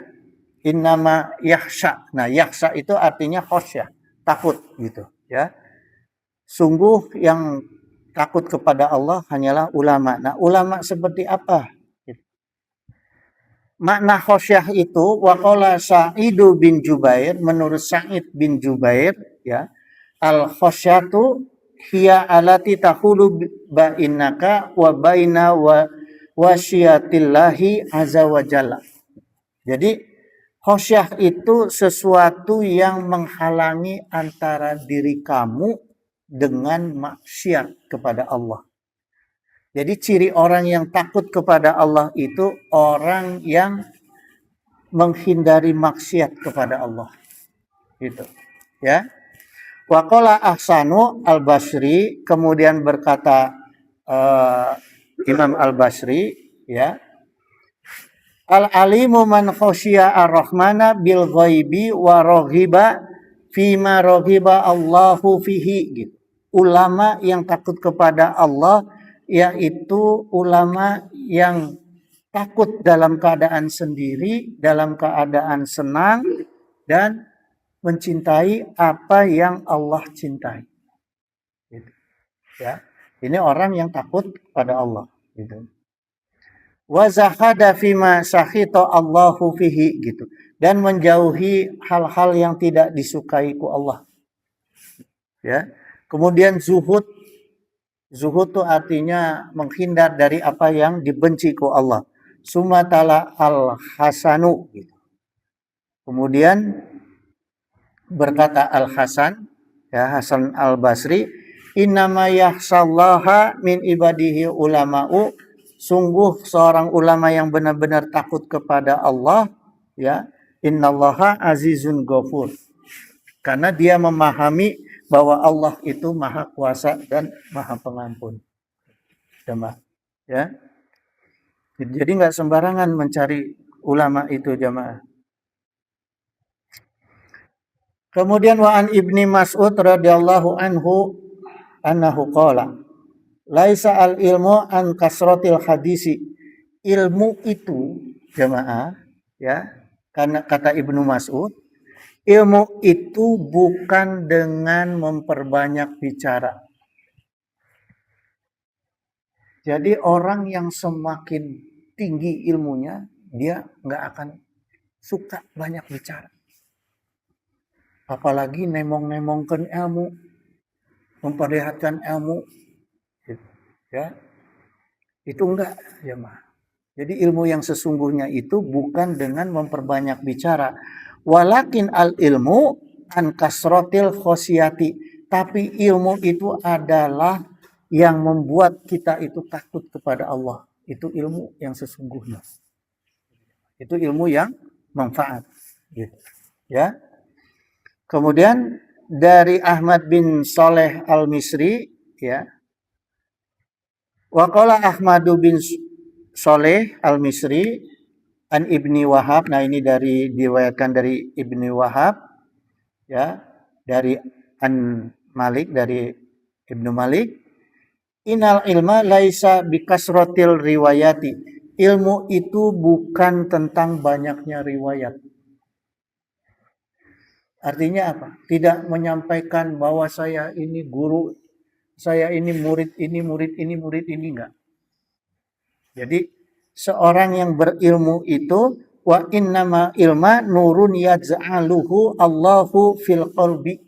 Innama yakhsha. Nah, yakhsha itu artinya khosyah, takut gitu ya. Sungguh yang takut kepada Allah hanyalah ulama. Nah, ulama seperti apa? Makna khosyah itu waqala Sa'idu bin Jubair, menurut Sa'id bin Jubair ya, al khosyatu hiya alati tahulu bainaka wa baina wa wasyatillahi azza wa jalla. Jadi khosyah itu sesuatu yang menghalangi antara diri kamu dengan maksiat kepada Allah. Jadi ciri orang yang takut kepada Allah itu orang yang menghindari maksiat kepada Allah. Gitu. Ya. Waqala Ahsanu Al-Basri, kemudian berkata Imam Al-Basri, ya, Al-alimu man khosyiya ar-rahmana bil ghaibi wa raghiba fima raghiba Allahu fihi, gitu. Ulama yang takut kepada Allah yaitu ulama yang takut dalam keadaan sendiri, dalam keadaan senang, dan mencintai apa yang Allah cintai. Gitu. Ya, ini orang yang takut pada Allah. Gitu. Wa zahada fima sakhita Allahu fihi, gitu. Dan menjauhi hal-hal yang tidak disukai ku Allah. Ya. Kemudian zuhud itu artinya menghindar dari apa yang dibenci ku Allah. Sumatala al-hasanu, gitu. Kemudian berkata Al-Hasan, ya, Hasan Al-Basri, innama yahsallaha min ibadihi ulama'u, sungguh seorang ulama yang benar-benar takut kepada Allah, ya, innallaha azizun ghafur, karena dia memahami bahwa Allah itu maha kuasa dan maha pengampun. Jemaah, ya. Jadi nggak sembarangan mencari ulama itu, jemaah. Kemudian wa an Ibni Mas'ud radhiyallahu anhu annahu qala laisa al ilmu an kasratil hadisi. Ilmu itu, jemaah, ya, karena kata Ibnu Mas'ud, ilmu itu bukan dengan memperbanyak bicara. Jadi orang yang semakin tinggi ilmunya, dia nggak akan suka banyak bicara. Apalagi nemong-nemongkan ilmu, memperlihatkan ilmu, ya, itu enggak, ya mah. Jadi ilmu yang sesungguhnya itu bukan dengan memperbanyak bicara. Walakin al ilmu an kasrotil khosyati, tapi ilmu itu adalah yang membuat kita itu takut kepada Allah. Itu ilmu yang sesungguhnya. Itu ilmu yang manfaat, gitu. Ya. Kemudian dari Ahmad bin Saleh Al-Misri, ya. Waqala Ahmadu bin Saleh Al-Misri an Ibni Wahab. Nah, ini diriwayatkan dari Ibni Wahab, ya, dari An Malik, dari Ibnu Malik. Inal ilma laisa bikasrotil riwayati. Ilmu itu bukan tentang banyaknya riwayat. Artinya apa? Tidak menyampaikan bahwa saya ini guru, saya ini murid ini, murid ini, murid ini, enggak. Jadi seorang yang berilmu itu wa innama ilma nurun yaj'aluhu Allahu fil qalbi.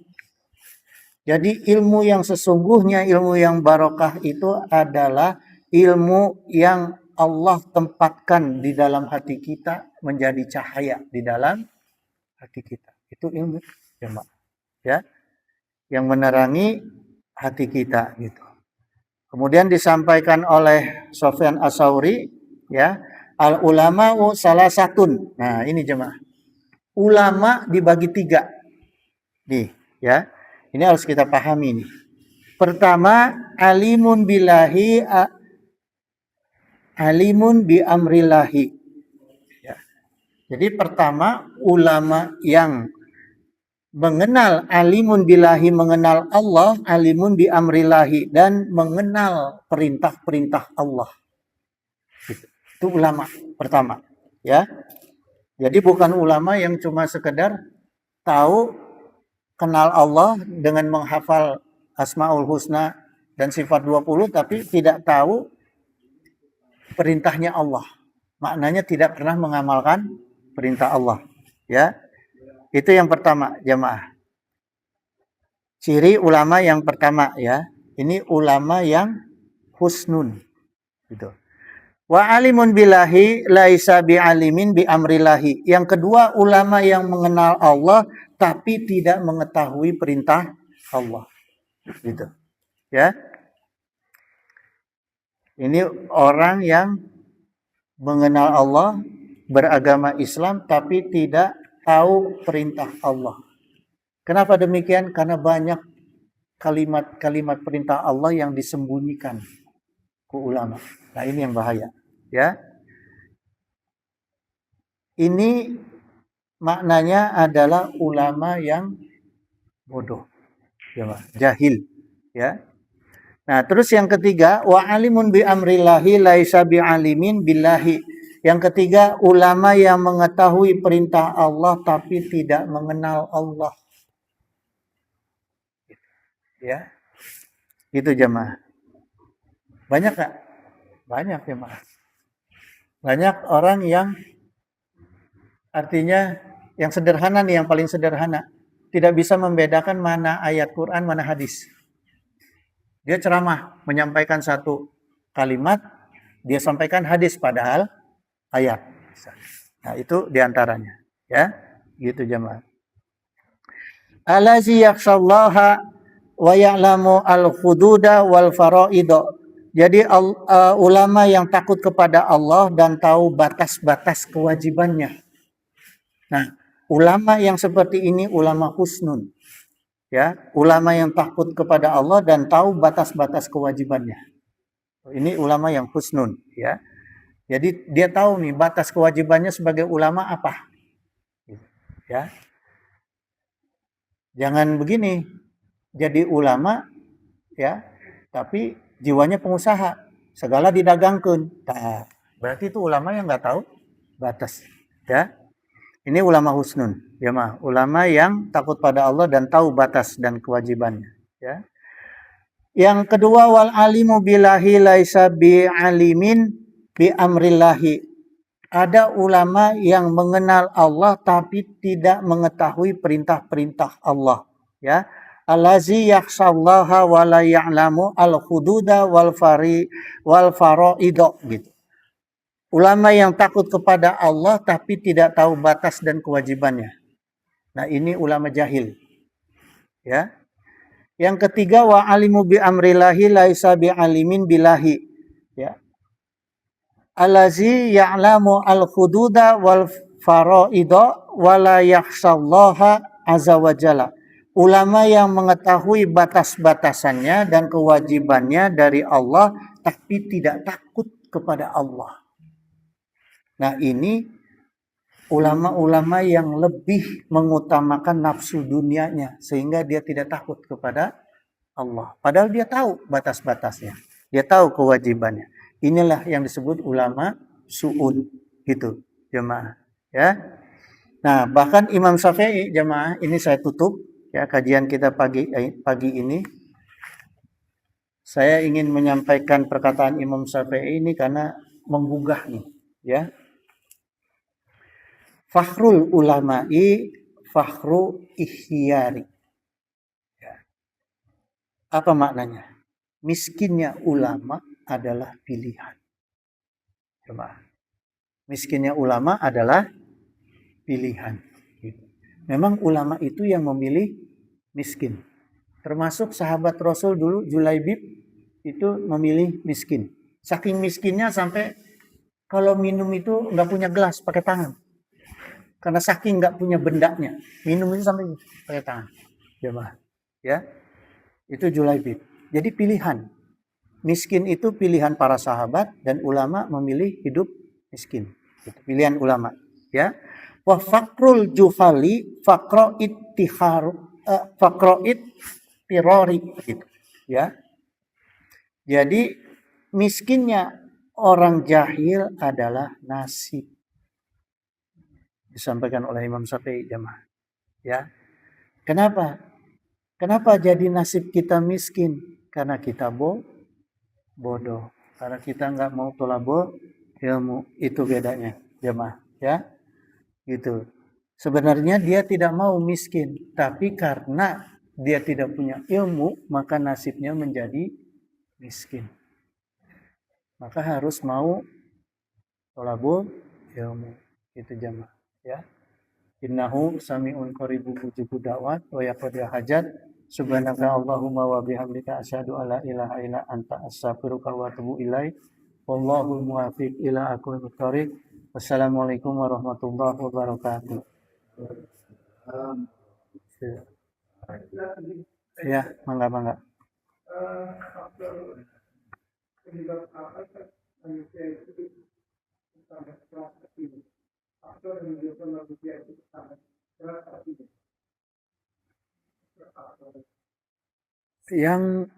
Jadi ilmu yang sesungguhnya, ilmu yang barokah itu adalah ilmu yang Allah tempatkan di dalam hati kita, menjadi cahaya di dalam hati kita. Itu ilmu, ya, yang menerangi hati kita, gitu. Kemudian disampaikan oleh Sufyan As-Tsauri, ya, al ulama'u salasatun. Nah, ini jemaah. Ulama dibagi 3. Nih, ya. Ini harus kita pahami nih. Pertama, alimun billahi, alimun bi amrillahi. Ya. Jadi pertama, ulama yang mengenal, alimun billahi, mengenal Allah, alimun bi amrillahi, dan mengenal perintah-perintah Allah. Itu ulama pertama, ya. Jadi bukan ulama yang cuma sekedar tahu kenal Allah dengan menghafal Asmaul Husna dan sifat 20, tapi tidak tahu perintahnya Allah. Maknanya tidak pernah mengamalkan perintah Allah, ya. Itu yang pertama, jemaah. Ciri ulama yang pertama, ya. Ini ulama yang husnun, gitu. Wa alimun billahi laisa bi'alimin bi amrillahi. Yang kedua, ulama yang mengenal Allah tapi tidak mengetahui perintah Allah. Gitu. Ya. Ini orang yang mengenal Allah, beragama Islam tapi tidak tahu perintah Allah. Kenapa demikian? Karena banyak kalimat-kalimat perintah Allah yang disembunyikan ke ulama. Nah, ini yang bahaya, ya. Ini maknanya adalah ulama yang bodoh, ya, jahil, ya. Nah, terus yang ketiga, wa alimun bi amrillahi laisa bi alimin billahi. Yang ketiga, ulama yang mengetahui perintah Allah tapi tidak mengenal Allah. Ya. Itu jemaah. Banyak gak? Banyak jemaah. Banyak orang yang artinya yang sederhana nih, yang paling sederhana, tidak bisa membedakan mana ayat Quran, mana hadis. Dia ceramah, menyampaikan satu kalimat, dia sampaikan hadis padahal ayat. Nah, itu diantaranya. Ya, gitu jemaah. Allazi yakhshallaha wa ya'lamu al-hududa wal faraido. Jadi ulama yang takut kepada Allah dan tahu batas-batas kewajibannya. Nah, ulama yang seperti ini ulama husnun. Ya, ulama yang takut kepada Allah dan tahu batas-batas kewajibannya. Ini ulama yang husnun, ya. Jadi dia tahu nih batas kewajibannya sebagai ulama apa. Ya. Jangan begini. Jadi ulama, ya, tapi jiwanya pengusaha, segala didagangkan. Nah, berarti itu ulama yang nggak tahu batas, ya. Ini ulama husnun, ya mah, ulama yang takut pada Allah dan tahu batas dan kewajibannya, ya. Yang kedua, wal alimu billahi laisa bi alimin bi amrillahi. Ada ulama yang mengenal Allah tapi tidak mengetahui perintah-perintah Allah, ya. Allazi yakhshallaha wa la ya'lamu al-hududa wal faraido gitu. Ulama yang takut kepada Allah tapi tidak tahu batas dan kewajibannya. Nah, ini ulama jahil. Ya. Yang ketiga, wa alimu bi amrillahi laisa bi alimin billahi. Ya. Allazi ya'lamu al-hududa wal faraido wa la yakhshallaha azza wa jalla. Ulama yang mengetahui batas-batasannya dan kewajibannya dari Allah tapi tidak takut kepada Allah. Nah, ini ulama-ulama yang lebih mengutamakan nafsu dunianya sehingga dia tidak takut kepada Allah. Padahal dia tahu batas-batasnya. Dia tahu kewajibannya. Inilah yang disebut ulama su'ud gitu, jemaah, ya. Nah, bahkan Imam Syafi'i, jemaah, ini saya tutup ya kajian kita pagi ini. Saya ingin menyampaikan perkataan Imam Syafi'i ini karena menggugah nih, ya. Fakhrul ulama'i fakhru ikhtiyari. Ya. Apa maknanya? Miskinnya ulama adalah pilihan. Coba. Miskinnya ulama adalah pilihan. Memang ulama itu yang memilih miskin. Termasuk sahabat Rasul dulu, Julaibib, itu memilih miskin. Saking miskinnya sampai kalau minum itu nggak punya gelas, pakai tangan. Karena saking nggak punya bendanya, minum itu sampai pakai tangan. Ya, itu Julaibib. Jadi pilihan. Miskin itu pilihan para sahabat dan ulama memilih hidup miskin. Itu pilihan ulama. Ya. Wa fakrul juhali fakro ittirori gitu. Ya. Jadi miskinnya orang jahil adalah nasib. Disampaikan oleh Imam Syafi'i, jemaah. Ya. Kenapa? Kenapa jadi nasib kita miskin? Karena kita bodoh. Karena kita nggak mau tolabul ilmu. Itu bedanya, jemaah. Ya. Gitu. Sebenarnya dia tidak mau miskin, tapi karena dia tidak punya ilmu, maka nasibnya menjadi miskin. Maka harus mau tolabul ilmu. Itu jamaah ya. Innahu sami'un qaribun mujibu da'wat wa yaqdi hajat. Subhanaka Allahumma wa bihamdika asyhadu alla ilaha illa anta astaghfiruka wa atubu ilaik. Wallahu muwaffiq ila aqwamit thoriq. Wassalamualaikum warahmatullahi wabarakatuh. Ya, mangga mangga. Yang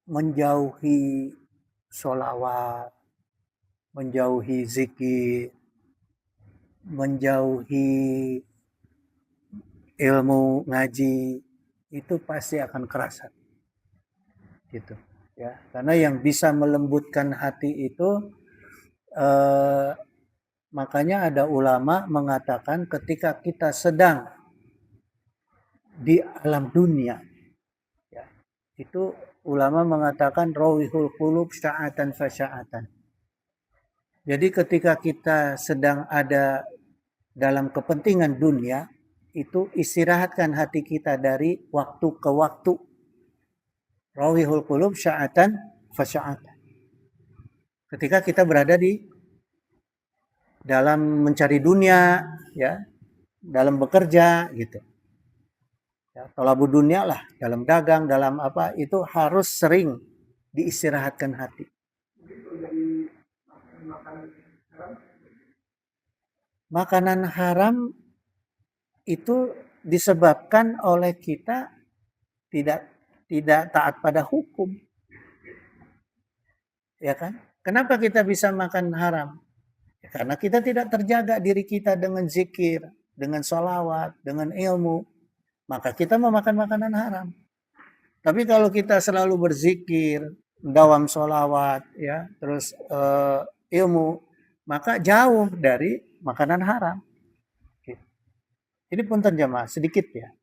menjauhi sholawat, menjauhi zikir, menjauhi ilmu ngaji, itu pasti akan kerasa. Gitu. Ya, karena yang bisa melembutkan hati itu makanya ada ulama mengatakan ketika kita sedang di alam dunia, ya, itu ulama mengatakan rawihul qulub sya'atan fasya'atan. Jadi ketika kita sedang ada dalam kepentingan dunia, itu istirahatkan hati kita dari waktu ke waktu. Rawihul qulub sya'atan fasya'atan. Ketika kita berada di dalam mencari dunia, ya, dalam bekerja, gitu. Ya, tolabud dunia lah, dalam dagang, dalam apa, itu harus sering diistirahatkan hati. Makanan haram itu disebabkan oleh kita tidak taat pada hukum. Ya kan? Kenapa kita bisa makan haram? Ya, karena kita tidak terjaga diri kita dengan zikir, dengan sholawat, dengan ilmu. Maka kita memakan makanan haram. Tapi kalau kita selalu berzikir, dawam sholawat, ya, terus ilmu, maka jauh dari makanan haram. Ini punten jamaah, sedikit ya.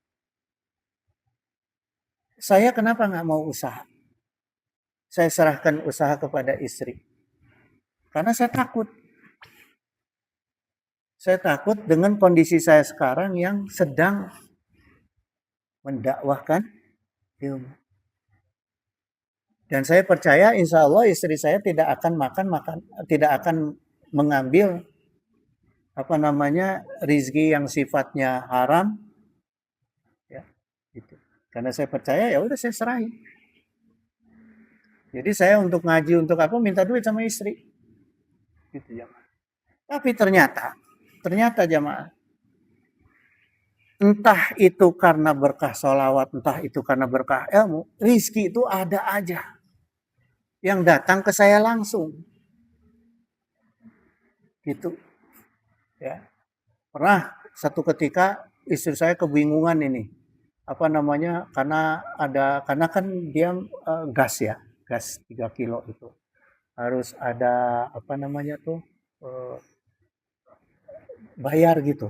Saya kenapa nggak mau usaha? Saya serahkan usaha kepada istri. Karena saya takut. Saya takut dengan kondisi saya sekarang yang sedang mendakwahkan ilmu. Dan saya percaya insya Allah istri saya tidak akan tidak akan mengambil rizki yang sifatnya haram, ya, gitu. Karena saya percaya ya udah saya serahin. Jadi saya untuk ngaji untuk apa minta duit sama istri, gitu jamaah. Tapi ternyata jamaah, entah itu karena berkah sholawat, entah itu karena berkah ilmu, rizki itu ada aja yang datang ke saya langsung, gitu. Ya, pernah satu ketika istri saya kebingungan ini, karena kan dia gas 3 kilo itu harus ada bayar gitu,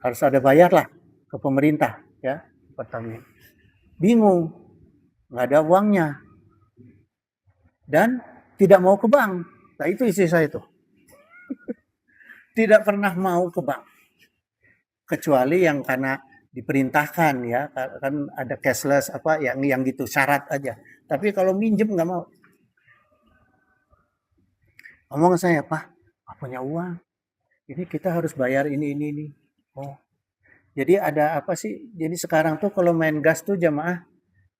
harus ada bayar lah ke pemerintah, ya, Pertamina. Bingung, nggak ada uangnya dan tidak mau ke bank. Nah itu istri saya tuh tidak pernah mau ke bank, kecuali yang karena diperintahkan, ya, kan ada cashless yang gitu syarat aja. Tapi kalau minjem nggak mau. Ngomong saya, Pak, nggak punya uang. Ini kita harus bayar ini. Oh, jadi ada apa sih? Jadi sekarang tuh kalau main gas tuh jamaah,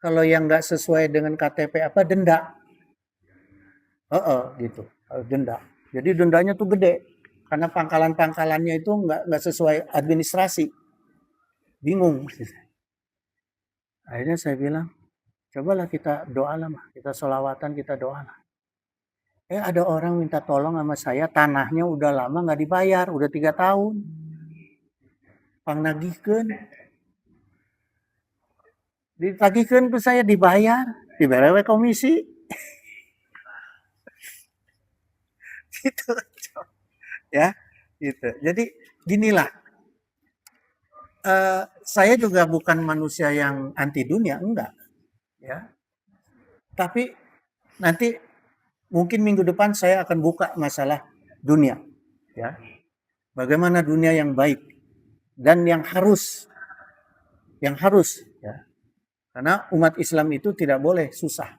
kalau yang nggak sesuai dengan KTP denda. Gitu, denda. Jadi dendanya tuh gede karena pangkalan-pangkalannya itu nggak sesuai administrasi. Bingung. Akhirnya saya bilang, cobalah kita doalah, kita sholawatan, kita doalah. Ada orang minta tolong sama saya, tanahnya udah lama nggak dibayar, udah 3 tahun. Pangnagihkeun. Ditagihkeun ke saya dibayar komisi. Gitu. Ya, gitu. Jadi ginilah. Saya juga bukan manusia yang anti dunia, enggak. Ya. Tapi nanti mungkin minggu depan saya akan buka masalah dunia, ya. Bagaimana dunia yang baik dan yang harus, ya. Karena umat Islam itu tidak boleh susah.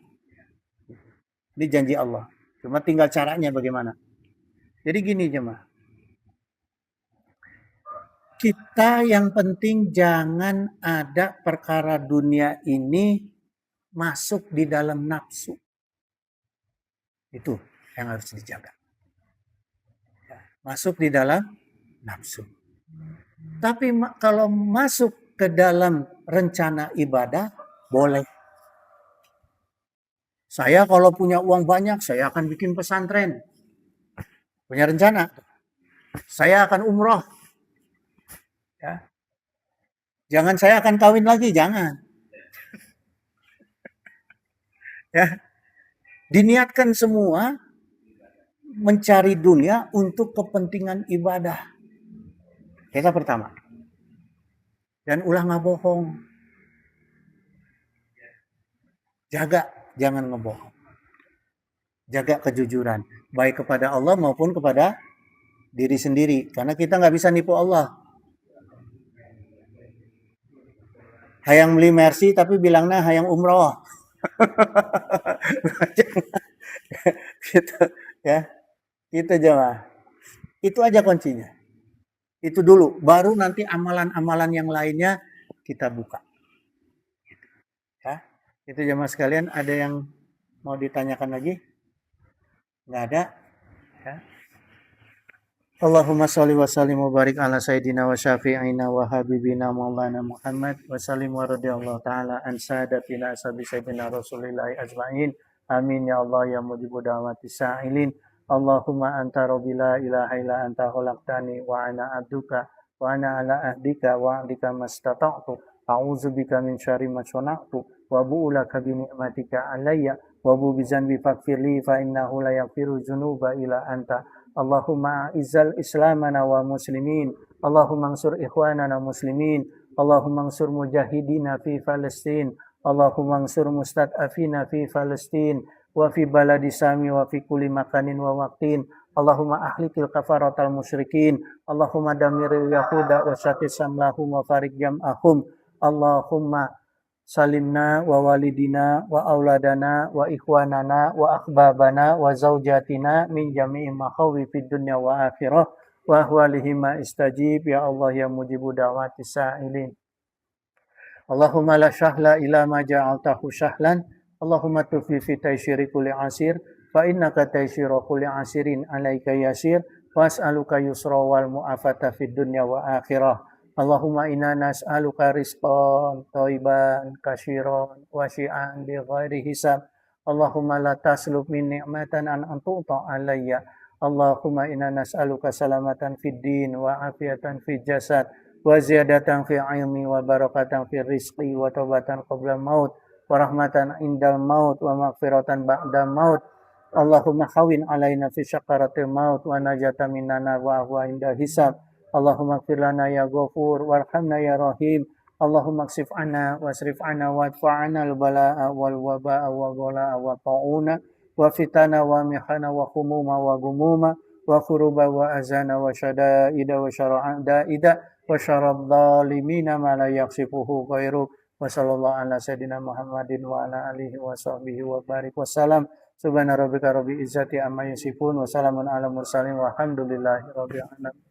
Ini janji Allah. Cuma tinggal caranya bagaimana. Jadi gini jemaah. Kita yang penting jangan ada perkara dunia ini masuk di dalam nafsu. Itu yang harus dijaga. Masuk di dalam nafsu. Tapi kalau masuk ke dalam rencana ibadah, boleh. Saya kalau punya uang banyak, saya akan bikin pesantren. Punya rencana. Saya akan umroh. Ya. Jangan saya akan kawin lagi, jangan. Ya. Diniatkan semua mencari dunia untuk kepentingan ibadah. Kita pertama. Dan ulah nggak bohong. Jaga, jangan ngebohong. Jaga kejujuran. Baik kepada Allah maupun kepada diri sendiri. Karena kita nggak bisa nipu Allah. Hayang beli Mercy tapi bilangnya hayang umroh. Gitu ya. Itu jemaah. Itu aja kuncinya. Itu dulu, baru nanti amalan-amalan yang lainnya kita buka. Ya. Itu jemaah sekalian, ada yang mau ditanyakan lagi? Nggak ada? Ya. Allahumma sholli wa sallim wa barik ala sayyidina wa syafi'ina wa habibina maulana Muhammad wa sallim wa radiyallahu ta'ala an sadatina ashabi sayyidina rasulillahi ajma'in. Amin ya Allah ya mujibu da'wati sa'ilin. Allahumma anta rabbi la ilaha illa anta khalaqtani wa ana abduka wa ana ala ahdika wa ahdika mastata'tu a'udzu bika min syarri ma sana'tu wa bu'ulaka bi ni'matika alayya wa bu bi zanbi faghfirli fa innahu la yaghfiru dzunuba illa anta. Allahumma izzal islamana wa muslimin. Allahumma ansur ikhwanana muslimin. Allahumma ansur mujahidina fi Palestin. Allahumma ansur mustad'afina fi Palestin. Wa fi baladi sami wa fi kulli makanin wa waqtin. Allahumma ahlikil kafaratal musyrikin. Allahumma damiril yahuda wa syatis samlahum wa farik jam'ahum. Allahumma salimna wa walidina wa auladana wa ikhwanana wa akhbabana wa zaujatina min jami'i makhawi fid dunya wa akhirah wa ahwalihima istajib ya Allah ya mujibu da'wati sa'ilin. Allahumma la syahla ila ma ja'altahu syahlan. Allahumma tufi fi taysyiri kulli asir fa innaka taysyiru kulli asirin alaika yasir was'aluka yusra wal mu'afata fid dunya wa akhirah. Allahumma inna nas'aluka rizqan thayyiban katsiran wasi'an bi ghairi hisab. Allahumma la taslub min ni'matan an antu'ta alayya. Allahumma inna nas'aluka salamatan fid din wa afiatan fid jasad wa ziyadatan fi ilmi wa barakatan fi rizqi wa taubatan qabla maut wa rahmatan indal maut wa maghfiratan ba'da maut. Allahumma khawin alaina fi syakaratil maut wa najatan minana wa ahwa inda hisab. Allahumma ighfir lana ya ghafur warhamna ya rahim. Allahumma ksif anna wasrif anna wadfa'ana al-bala'a wal waba'a wa ghala'a wa ta'una wa fitana wa mihana wa khumuma wa gumuma wa khuruba wa azana wa syada'ida wa syara'da'ida wa syarab dhalimina ma la yaksifuhu ghairu. Wa sallallahu ala sayyidina Muhammadin wa ala alihi wa sahbihi wa barik wassalam. Subhana rabbika rabbil izzati amma yasifun wa salamun ala mursalin walhamdulillahi rabbil alamin.